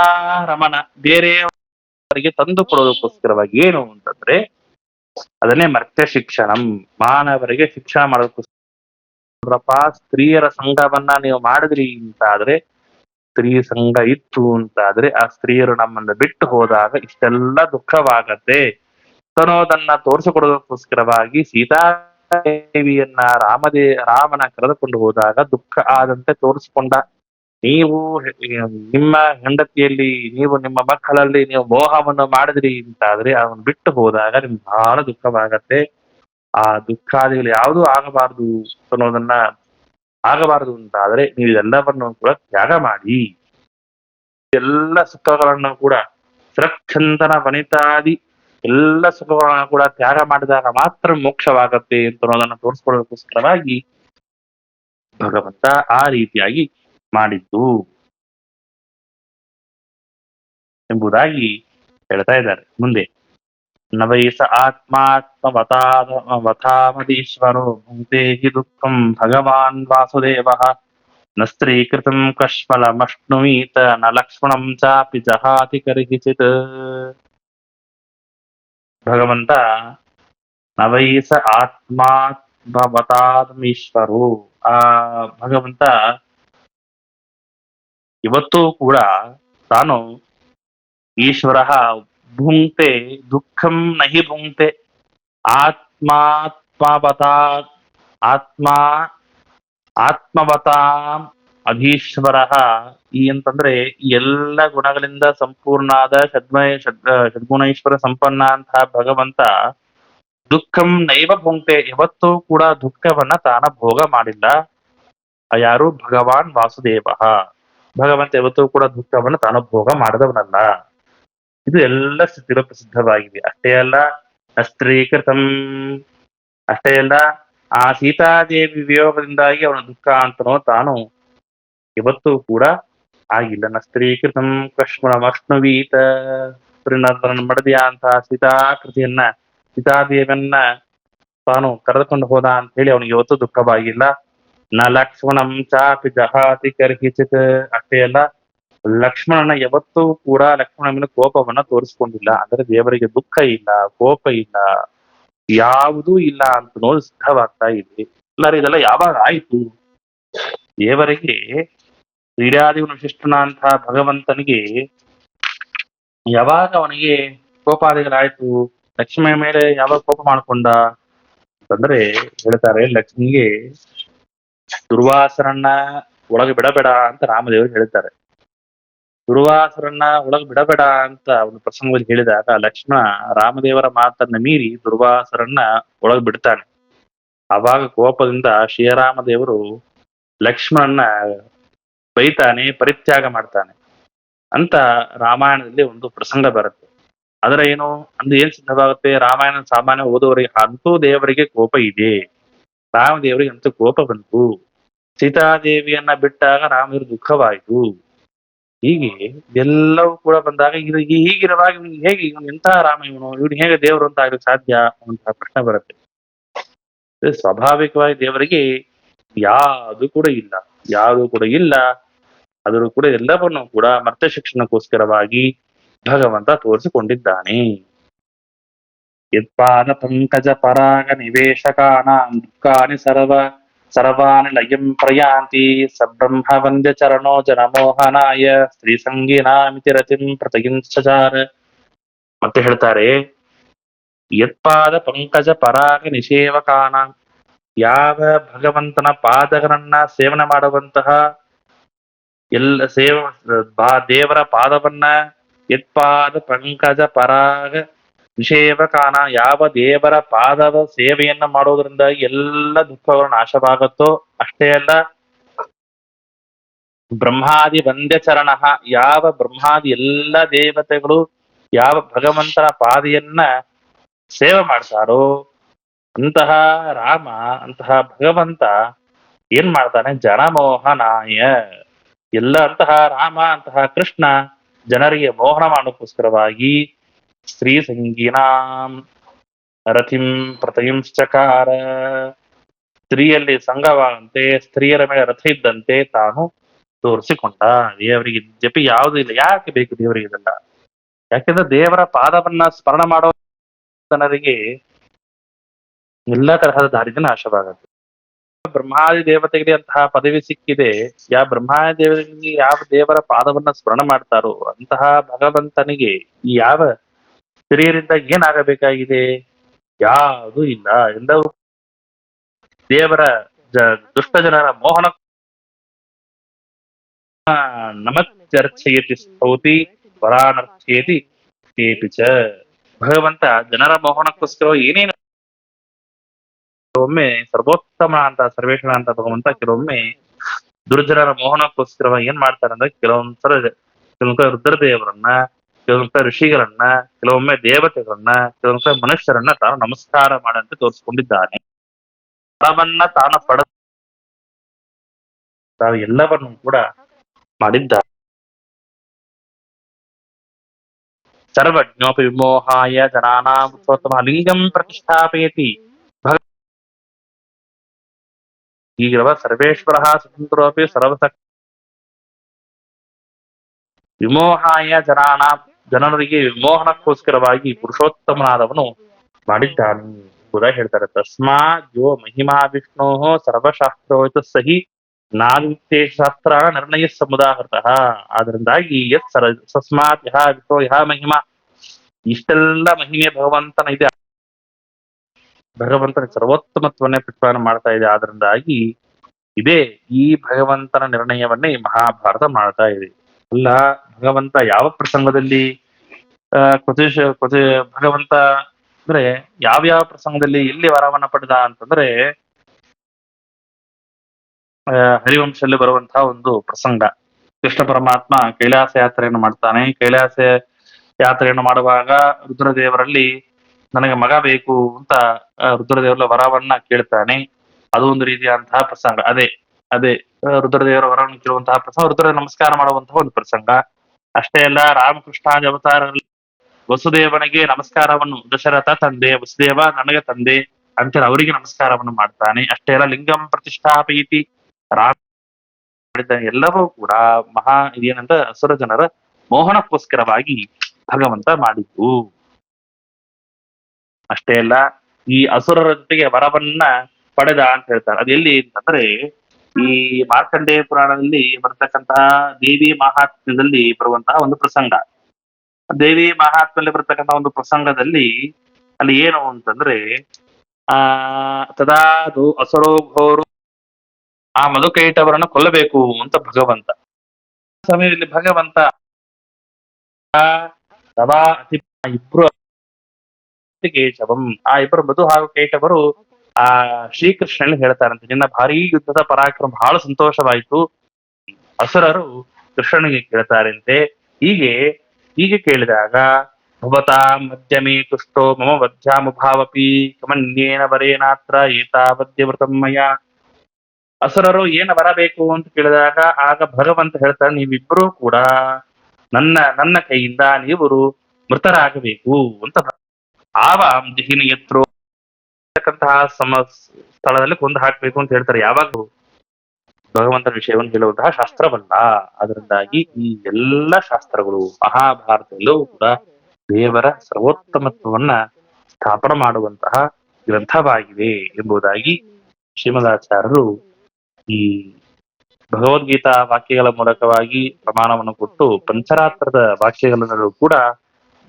ರಮಣ ಬೇರೆಯವರಿಗೆ ತಂದು ಕೊಡೋದಕ್ಕೋಸ್ಕರವಾಗಿ ಏನು ಅಂತಂದ್ರೆ ಅದನ್ನೇ ಮರ್ತ್ಯ ಶಿಕ್ಷಣಂ, ಮಾನವರಿಗೆ ಶಿಕ್ಷಣ ಮಾಡೋದಕ್ಕೋಸ್ಕರ. ಸ್ತ್ರೀಯರ ಸಂಘವನ್ನ ನೀವು ಮಾಡಿದ್ರಿ ಅಂತಾದ್ರೆ, ಸ್ತ್ರೀ ಸಂಘ ಇತ್ತು ಅಂತಾದ್ರೆ ಆ ಸ್ತ್ರೀಯರು ನಮ್ಮನ್ನ ಬಿಟ್ಟು ಹೋದಾಗ ಇಷ್ಟೆಲ್ಲ ದುಃಖವಾಗತ್ತೆ ಅನ್ನೋದನ್ನ ತೋರಿಸಿಕೊಡೋದಕ್ಕೋಸ್ಕರವಾಗಿ ಸೀತಾದೇವಿಯನ್ನ ರಾಮನ ಕರೆದುಕೊಂಡು ಹೋದಾಗ ದುಃಖ ಆದಂತೆ ತೋರಿಸಿಕೊಂಡ. ನೀವು ನಿಮ್ಮ ಹೆಂಡತಿಯಲ್ಲಿ ನೀವು ನಿಮ್ಮ ಮಕ್ಕಳಲ್ಲಿ ನೀವು ಮೋಹವನ್ನು ಮಾಡಿದ್ರಿ ಅಂತಾದ್ರೆ ಅವನ್ ಬಿಟ್ಟು ಹೋದಾಗ ನಿಮ್ಗೆ ಬಹಳ ದುಃಖವಾಗತ್ತೆ. ಆ ದುಃಖಾದಿಗಳು ಯಾವುದೂ ಆಗಬಾರ್ದು ಅನ್ನೋದನ್ನ ಆಗಬಾರದು ಅಂತಾದ್ರೆ ನೀವು ಇದೆಲ್ಲವನ್ನು ಕೂಡ ತ್ಯಾಗ ಮಾಡಿ. ಎಲ್ಲ ಸುಖಗಳನ್ನು ಕೂಡ ಸೃಕ್ಷಂದನ ವನಿತಾದಿ ಎಲ್ಲ ಸುಖಗಳನ್ನು ಕೂಡ ತ್ಯಾಗ ಮಾಡಿದಾಗ ಮಾತ್ರ ಮೋಕ್ಷವಾಗತ್ತೆ ಅಂತ ಅನ್ನೋದನ್ನ ತೋರಿಸ್ಕೊಳ್ಳೋದಕ್ಕೋಸ್ಕರವಾಗಿ ಭಗವಂತ ಆ ರೀತಿಯಾಗಿ ಮಾಡಿದ್ದು ಎಂಬುದಾಗಿ ಹೇಳ್ತಾ ಇದ್ದಾರೆ. ಮುಂದೆ ನವೈಸ ಆತ್ಮಾತ್ಮವತಾಮದೀಶ್ವರೋ ಭುಂಕ್ತೆ ಹಿ ದುಃಖಂ ಭಗವಾನ್ ವಾಸುದೇವ ನ ಸ್ತ್ರೀಕೃತಂ ಕಶ್ಮಲಮಶ್ನುವೀತ ನ ಲಕ್ಷ್ಮಣಂ ಚಾಪಿ ಜಹಾತಿ ಕರ್ಹಿಚಿತ್. ಭಗವಂತ ನವೈಸ ಆತ್ಮಾತ್ಮವತಾಮೀಶ್ವರೋ, ಆ ಭಗವಂತ ಇವತ್ತೂ ಕೂಡ ತಾನು ಈಶ್ವರ ಭುಂಕ್ತೆ ದುಃಖಂ ನಹಿ ಭುಂಕ್ತೆ ಆತ್ಮವತಾಂ ಅಧೀಶ್ವರ. ಈ ಅಂತಂದ್ರೆ ಎಲ್ಲ ಗುಣಗಳಿಂದ ಸಂಪೂರ್ಣಾದ ಷಡ್ಗುಣೈಶ್ವರ ಸಂಪನ್ನ ಅಂತ ಭಗವಂತ ದುಃಖಂ ನೈವ ಭುಂಕ್ತೆ, ಯಾವತ್ತೂ ಕೂಡ ದುಃಖವನ್ನ ತಾನ ಭೋಗ ಮಾಡಿಲ್ಲ. ಯಾರು? ಭಗವಾನ್ ವಾಸುದೇವ. ಭಗವಂತ ಯಾವತ್ತೂ ಕೂಡ ದುಃಖವನ್ನು ತಾನು ಭೋಗ ಮಾಡಿದವನಲ್ಲ. ಇದು ಎಲ್ಲ ಸ್ಥಿತಿರೋ ಪ್ರಸಿದ್ಧವಾಗಿದೆ. ಅಷ್ಟೇ ಅಲ್ಲ, ಅಸ್ತ್ರೀಕೃತಂ, ಅಷ್ಟೇ ಅಲ್ಲ, ಆ ಸೀತಾದೇವಿ ವಿಯೋಗದಿಂದಾಗಿ ಅವನ ದುಃಖ ಅಂತನೋ ತಾನು ಇವತ್ತೂ ಕೂಡ ಆಗಿಲ್ಲ. ನಸ್ತ್ರೀಕೃತಂ ಕಶ್ಮಲಮಶ್ನುವೀತ, ಮಡದಿಯ ಅಂತ ಸೀತಾಕೃತಿಯನ್ನ ಸೀತಾದೇವಿಯನ್ನ ತಾನು ಕರೆದುಕೊಂಡು ಹೋದ ಅಂತ ಹೇಳಿ ಅವನಿಗೆ ಇವತ್ತು ದುಃಖವಾಗಿಲ್ಲ. ನ ಲಕ್ಷ್ಮಣಂ ಚಾಪಿ ಜಹಾತಿ ಕರ್ಹಿಚಿತ್, ಅಷ್ಟೇ ಅಲ್ಲ, ಲಕ್ಷ್ಮಣನ ಯಾವತ್ತೂ ಕೂಡ ಲಕ್ಷ್ಮಣ ಮೇಲೆ ಕೋಪವನ್ನ ತೋರಿಸ್ಕೊಂಡಿಲ್ಲ. ಅಂದ್ರೆ ದೇವರಿಗೆ ದುಃಖ ಇಲ್ಲ, ಕೋಪ ಇಲ್ಲ, ಯಾವುದೂ ಇಲ್ಲ ಅಂತ ನೋಡಿ ಸಿದ್ಧವಾಗ್ತಾ ಇದೆ. ಎಲ್ಲರೂ ಇದೆಲ್ಲ ಯಾವಾಗ ಆಯ್ತು? ದೇವರಿಗೆ ಕ್ರೀಡಾದಿಗಳು ಶಿಷ್ಟನ ಅಂತ ಭಗವಂತನಿಗೆ ಯಾವಾಗ ಅವನಿಗೆ ಕೋಪಾದಿಗಳಾಯ್ತು? ಲಕ್ಷ್ಮಿಯ ಮೇಲೆ ಯಾವಾಗ ಕೋಪ ಮಾಡ್ಕೊಂಡ ಅಂತಂದ್ರೆ ಹೇಳ್ತಾರೆ, ಲಕ್ಷ್ಮಿಗೆ ದುರ್ವಾಸರನ್ನ ಒಳಗೆ ಬಿಡಬೇಡ ಅಂತ ರಾಮದೇವರು ಹೇಳ್ತಾರೆ. ದುರ್ವಾಸರನ್ನ ಒಳಗೆ ಬಿಡಬೇಡ ಅಂತ ಒಂದು ಪ್ರಸಂಗದಲ್ಲಿ ಹೇಳಿದಾಗ ಲಕ್ಷ್ಮಣ ರಾಮದೇವರ ಮಾತನ್ನ ಮೀರಿ ದುರ್ವಾಸರನ್ನ ಒಳಗೆ ಬಿಡ್ತಾನೆ. ಅವಾಗ ಕೋಪದಿಂದ ಶ್ರೀರಾಮದೇವರು ಲಕ್ಷ್ಮಣನ್ನ ಬೈತಾನೆ, ಪರಿತ್ಯಾಗ ಮಾಡ್ತಾನೆ ಅಂತ ರಾಮಾಯಣದಲ್ಲಿ ಒಂದು ಪ್ರಸಂಗ ಬರುತ್ತೆ. ಅದರ ಏನು ಅಂದು ಏನ್ ಸಿದ್ಧವಾಗುತ್ತೆ? ರಾಮಾಯಣ ಸಾಮಾನ್ಯ ಓದುವವರಿಗೆ ಅಂತೂ ದೇವರಿಗೆ ಕೋಪ ಇದೆ, ರಾಮದೇವರಿಗೆ ಅಂತೂ ಕೋಪ ಬಂತು. ಸೀತಾದೇವಿಯನ್ನ ಬಿಟ್ಟಾಗ ರಾಮದೇವ್ರ ದುಃಖವಾಯಿತು. ಹೀಗೆ ಎಲ್ಲವೂ ಕೂಡ ಬಂದಾಗ ಇದು ಹೀಗಿರುವಾಗ ಹೇಗೆ ಎಂತ ರಾಮ ಇವನು ಹೇಗೆ ದೇವರು ಅಂತ ಆಗ್ಲಿಕ್ಕೆ ಸಾಧ್ಯ ಅನ್ನುವಂತಹ ಪ್ರಶ್ನೆ ಬರುತ್ತೆ. ಸ್ವಾಭಾವಿಕವಾಗಿ ದೇವರಿಗೆ ಯಾವುದು ಕೂಡ ಇಲ್ಲ, ಯಾವುದು ಕೂಡ ಇಲ್ಲ. ಆದರೂ ಕೂಡ ಎಲ್ಲವನ್ನೂ ಕೂಡ ಮರ್ತ್ಯ ಶಿಕ್ಷಣಕ್ಕೋಸ್ಕರವಾಗಿ ಭಗವಂತ ತೋರಿಸಿಕೊಂಡಿದ್ದಾನೆ. ಯತ್ಪಾದ ಪಂಕಜ ಪರಾಗ ನಿವೇಶಕಾನಾಂ ದುಃಖಾನಿ ಸರ್ವ ಸರ್ವಾಣಿ ಲಯಂ ಪ್ರಯಾಂತಿ ಸಬ್ರಹ್ಮ ವಂದ್ಯ ಚರಣೋ ಜನಮೋಹನಾಯ ಸ್ತ್ರೀ ಸಂಗೀನಾಮಿತಿ ರತಿಂ ಪ್ರತಗಿಂಚಚಾರ. ಮತ್ತೆ ಹೇಳ್ತಾರೆ, ಯತ್ಪಾದ ಪಂಕಜ ಪರಾಗ ನಿಷೇವಕಾನ, ಯಾವ ಭಗವಂತನ ಪಾದಗಳನ್ನ ಸೇವನೆ ಮಾಡುವಂತಹ ಎಲ್ಲ ದೇವರ ಪಾದವನ್ನ, ಯತ್ಪಾದ ಪಂಕಜ ಪರಾಗ ನಿಷೇವಕಾನ, ಯಾವ ದೇವರ ಪಾದದ ಸೇವೆಯನ್ನ ಮಾಡೋದ್ರಿಂದ ಎಲ್ಲ ದುಃಖಗಳು ನಾಶವಾಗುತ್ತೋ, ಅಷ್ಟೇ ಅಲ್ಲ ಬ್ರಹ್ಮಾದಿ ವಂದ್ಯ ಚರಣ, ಯಾವ ಬ್ರಹ್ಮಾದಿ ಎಲ್ಲ ದೇವತೆಗಳು ಯಾವ ಭಗವಂತನ ಪಾದಿಯನ್ನ ಸೇವೆ ಮಾಡ್ತಾರೋ ಅಂತಹ ರಾಮ, ಅಂತಹ ಭಗವಂತ ಏನ್ ಮಾಡ್ತಾನೆ, ಜನಮೋಹನಾಯ, ಎಲ್ಲ ಅಂತಹ ರಾಮ, ಅಂತಹ ಕೃಷ್ಣ ಜನರಿಗೆ ಮೋಹನ ಮಾಡೋಕ್ಕೋಸ್ಕರವಾಗಿ ಸ್ತ್ರೀ ಸಂಗೀನಾಂ ರಥಿಂ ಪ್ರತಯುಂಶ್ಚಕಾರ, ಸ್ತ್ರೀಯಲ್ಲಿ ಸಂಘವಾದಂತೆ ಸ್ತ್ರೀಯರ ಮೇಲೆ ರಥ ಇದ್ದಂತೆ ತಾನು ತೋರಿಸಿಕೊಂಡ. ದೇವರಿಗೆ ಜಪಿ ಯಾವುದು ಇಲ್ಲ. ಯಾಕೆ ಬೇಕು ದೇವರಿಗೆ ಇದೆಲ್ಲ? ಯಾಕೆಂದ್ರೆ ದೇವರ ಪಾದವನ್ನ ಸ್ಮರಣ ಮಾಡೋ ಜನರಿಗೆ ಎಲ್ಲ ತರಹದ ದಾರಿದ ನಾಶವಾಗುತ್ತೆ. ಬ್ರಹ್ಮಾದಿ ದೇವತೆಗೆ ಅಂತಹ ಪದವಿ ಸಿಕ್ಕಿದೆ. ಯಾವ ಬ್ರಹ್ಮಾದಿ ದೇವತೆಗಳಿಗೆ ಯಾವ ದೇವರ ಪಾದವನ್ನ ಸ್ಮರಣ ಮಾಡ್ತಾರೋ ಅಂತಹ ಭಗವಂತನಿಗೆ ಈ ಯಾವ ಸ್ತ್ರೀಯರಿಂದ ಏನಾಗಬೇಕಾಗಿದೆ? ಯಾವುದು ಇಲ್ಲ. ಎಲ್ಲವೂ ದೇವರ ದುಷ್ಟ ಜನರ ಮೋಹನ ನಮತ್ಯರ್ಚಯತಿ ಸ್ತೌತಿ ವರಾನರ್ಚಯತಿ ಚ. ಭಗವಂತ ಜನರ ಮೋಹನಕ್ಕೋಸ್ಕರ ಏನೇನು, ಕೆಲವೊಮ್ಮೆ ಸರ್ವೋತ್ತಮ ಅಂತ ಸರ್ವೇಶ್ವರ ಅಂತ ಭಗವಂತ ಕೆಲವೊಮ್ಮೆ ದುರ್ಜನರ ಮೋಹನಕ್ಕೋಸ್ಕರ ಏನ್ ಮಾಡ್ತಾರೆ ಅಂದ್ರೆ, ಕೆಲವೊಂದ್ಸಲ ರುದ್ರದೇವರನ್ನ, ಕೆಲವೊಂದ್ಸಲ ಋಷಿಗಳನ್ನ, ಕೆಲವೊಮ್ಮೆ ದೇವತೆಗಳನ್ನ, ಕೆಲವೊಂದ್ಸಲ ಮನುಷ್ಯರನ್ನ ತಾನು ನಮಸ್ಕಾರ ಮಾಡಂತೆ ತೋರಿಸ್ಕೊಂಡಿದ್ದಾನೆ. ಫಲವನ್ನ ತಾನು ಎಲ್ಲವನ್ನು ಕೂಡ ಮಾಡಿದ್ದಾರೆ. ಸರ್ವಜ್ಞೋಪಿ ವಿಮೋಹಾಯ ಜನಾನಾಂ ಉತ್ತಮ ಲಿಂಗಂ ಪ್ರತಿಷ್ಠಾಪಯತಿ. ಈಗಿರುವ ಸರ್ವೇಶ್ವರ ಸ್ವತಂತ್ರೋಪಿ ಸರ್ವಸಕ್ ವಿಮೋಹಾಯ ಜನರಿಗೆ ವಿಮೋಹನಕ್ಕೋಸ್ಕರವಾಗಿ ಪುರುಷೋತ್ತಮನಾದವನು ಮಾಡಿದ್ದಾನೆ ಕೂಡ ಹೇಳ್ತಾರೆ. ತಸ್ಮಾತ್ ಯೋ ಮಹಿಮಾ ವಿಷ್ಣೋ ಸರ್ವಶಾಸ್ತ್ರೋತ ಸಹಿ ನಾದಿತ್ಯ ಶಾಸ್ತ್ರ ನಿರ್ಣಯ ಸಮುದಾಹೃತ. ಆದ್ರಿಂದಾಗಿ ತಸ್ಮಾತ್ ಯಹ ವಿಷ್ಣು ಯಹ ಮಹಿಮಾ, ಇಷ್ಟೆಲ್ಲ ಮಹಿಮೆ ಭಗವಂತನ ಇದೆ, ಭಗವಂತನ ಸರ್ವೋತ್ತಮತ್ವನ್ನೇ ಪ್ರತಿಪಾದನೆ ಮಾಡ್ತಾ ಇದೆ. ಆದ್ರಿಂದಾಗಿ ಇದೇ ಈ ಭಗವಂತನ ನಿರ್ಣಯವನ್ನೇ ಈ ಮಹಾಭಾರತ ಮಾಡ್ತಾ ಇದೆ. ಅಲ್ಲ, ಭಗವಂತ ಯಾವ ಪ್ರಸಂಗದಲ್ಲಿ ಭಗವಂತ ಅಂದ್ರೆ ಯಾವ್ಯಾವ ಪ್ರಸಂಗದಲ್ಲಿ ಎಲ್ಲಿ ವರವನ್ನ ಪಡೆದ ಅಂತಂದ್ರೆ, ಹರಿವಂಶದಲ್ಲಿ ಬರುವಂತಹ ಒಂದು ಪ್ರಸಂಗ. ಕೃಷ್ಣ ಪರಮಾತ್ಮ ಕೈಲಾಸ ಯಾತ್ರೆಯನ್ನು ಮಾಡ್ತಾನೆ. ಕೈಲಾಸ ಯಾತ್ರೆಯನ್ನು ಮಾಡುವಾಗ ರುದ್ರದೇವರಲ್ಲಿ ನನಗೆ ಮಗ ಬೇಕು ಅಂತ ರುದ್ರದೇವರ ವರವನ್ನ ಕೇಳ್ತಾನೆ. ಅದು ಒಂದು ರೀತಿಯಾದಂತಹ ಪ್ರಸಂಗ. ಅದೇ ರುದ್ರದೇವರ ವರವನ್ನು ಕೇಳುವಂತಹ ಪ್ರಸಂಗ, ರುದ್ರ ನಮಸ್ಕಾರ ಮಾಡುವಂತಹ ಒಂದು ಪ್ರಸಂಗ. ಅಷ್ಟೇ ಅಲ್ಲ, ರಾಮಕೃಷ್ಣಾದಿ ಅವತಾರಗಳಲ್ಲಿ ವಸುದೇವನಿಗೆ ನಮಸ್ಕಾರವನ್ನು, ದಶರಥ ತಂದೆ, ವಸುದೇವ ನನಗೆ ತಂದೆ ಅಂತೇಳಿ ಅವರಿಗೆ ನಮಸ್ಕಾರವನ್ನು ಮಾಡ್ತಾನೆ. ಅಷ್ಟೇ ಅಲ್ಲ, ಲಿಂಗಂ ಪ್ರತಿಷ್ಠಾಪಯಿತಿ, ರಾಮ ಮಾಡಿದ ಎಲ್ಲವೂ ಕೂಡ ಇದೇನಂತ ಅಸುರ ಜನರ ಮೋಹನಕ್ಕೋಸ್ಕರವಾಗಿ ಭಗವಂತ ಮಾಡಿದ್ದು. ಅಷ್ಟೇ ಅಲ್ಲ, ಈ ಅಸುರರ ಜೊತೆಗೆ ವರವನ್ನ ಪಡೆದ ಅಂತ ಹೇಳ್ತಾರೆ. ಅದು ಎಲ್ಲಿ ಅಂತಂದ್ರೆ, ಈ ಮಾರ್ಕಂಡೇಯ ಪುರಾಣದಲ್ಲಿ ಬರ್ತಕ್ಕಂತಹ ದೇವಿ ಮಹಾತ್ಮ್ಯದಲ್ಲಿ ಬರುವಂತಹ ಒಂದು ಪ್ರಸಂಗ. ದೇವಿ ಮಹಾತ್ಮೆಯಲ್ಲಿ ಬರ್ತಕ್ಕಂತಹ ಒಂದು ಪ್ರಸಂಗದಲ್ಲಿ ಅಲ್ಲಿ ಏನು ಅಂತಂದ್ರೆ, ತದಾದು ಅಸುರೋಘೋರು ಆ ಮಧುಕೈಟವರನ್ನ ಕೊಲ್ಲಬೇಕು ಅಂತ ಭಗವಂತ ಸಮಯದಲ್ಲಿ ಭಗವಂತ ಇಬ್ರು ಕೇಶವಂ, ಆ ಇಬ್ಬರು ಮಧು ಹಾಗೂ ಕೇಶವರು ಆ ಶ್ರೀಕೃಷ್ಣನಲ್ಲಿ ಹೇಳ್ತಾರಂತೆ, ನಿನ್ನ ಭಾರೀ ಯುದ್ಧದ ಪರಾಕ್ರಮ ಬಹಳ ಸಂತೋಷವಾಯಿತು. ಅಸುರರು ಕೃಷ್ಣನಿಗೆ ಕೇಳ್ತಾರಂತೆ. ಹೀಗೆ ಕೇಳಿದಾಗ, ಭವತಾ ಮಧ್ಯಮೇ ತುಷ್ಟೋ ಮಮ ವಧ್ಯಾಮುಭಾವಪಿ ಕಮನ್ಯೇನ ವರೇನಾತ್ರ ಏತಾವದ್ಯವೃತಂ ಮಯ. ಅಸುರರು ಏನ ಬರಬೇಕು ಅಂತ ಕೇಳಿದಾಗ ಆಗ ಭಗವಂತ ಹೇಳ್ತಾರೆ, ನೀವಿಬ್ಬರೂ ಕೂಡ ನನ್ನ ಕೈಯಿಂದ ನೀವು ಮೃತರಾಗಬೇಕು ಅಂತ. ಆವ ದಿಹಿನ ಎತ್ರೋ ಸ್ಥಳದಲ್ಲಿ ಕೊಂದು ಹಾಕ್ಬೇಕು ಅಂತ ಹೇಳ್ತಾರೆ. ಯಾವಾಗ ಭಗವಂತನ ವಿಷಯವನ್ನು ಹೇಳುವಂತಹ ಶಾಸ್ತ್ರವಲ್ಲ. ಅದರಿಂದಾಗಿ ಈ ಎಲ್ಲ ಶಾಸ್ತ್ರಗಳು ಮಹಾಭಾರತದಲ್ಲೂ ಕೂಡ ದೇವರ ಸರ್ವೋತ್ತಮತ್ವವನ್ನ ಸ್ಥಾಪನೆ ಮಾಡುವಂತಹ ಗ್ರಂಥವಾಗಿದೆ ಎಂಬುದಾಗಿ ಶ್ರೀಮದಾಚಾರ್ಯರು ಈ ಭಗವದ್ಗೀತಾ ವಾಕ್ಯಗಳ ಮೂಲಕವಾಗಿ ಪ್ರಮಾಣವನ್ನು ಕೊಟ್ಟು ಪಂಚರಾತ್ರದ ವಾಕ್ಯಗಳಲ್ಲೂ ಕೂಡ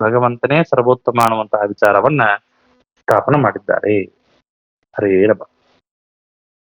ಭಗವಂತನೇ ಸರ್ವೋತ್ತಮ ಅನ್ನುವಂತಹ ವಿಚಾರವನ್ನ ಸ್ಥಾಪನೆ ಮಾಡಿದ್ದಾರೆ. ಹರೇ ನಮಃ.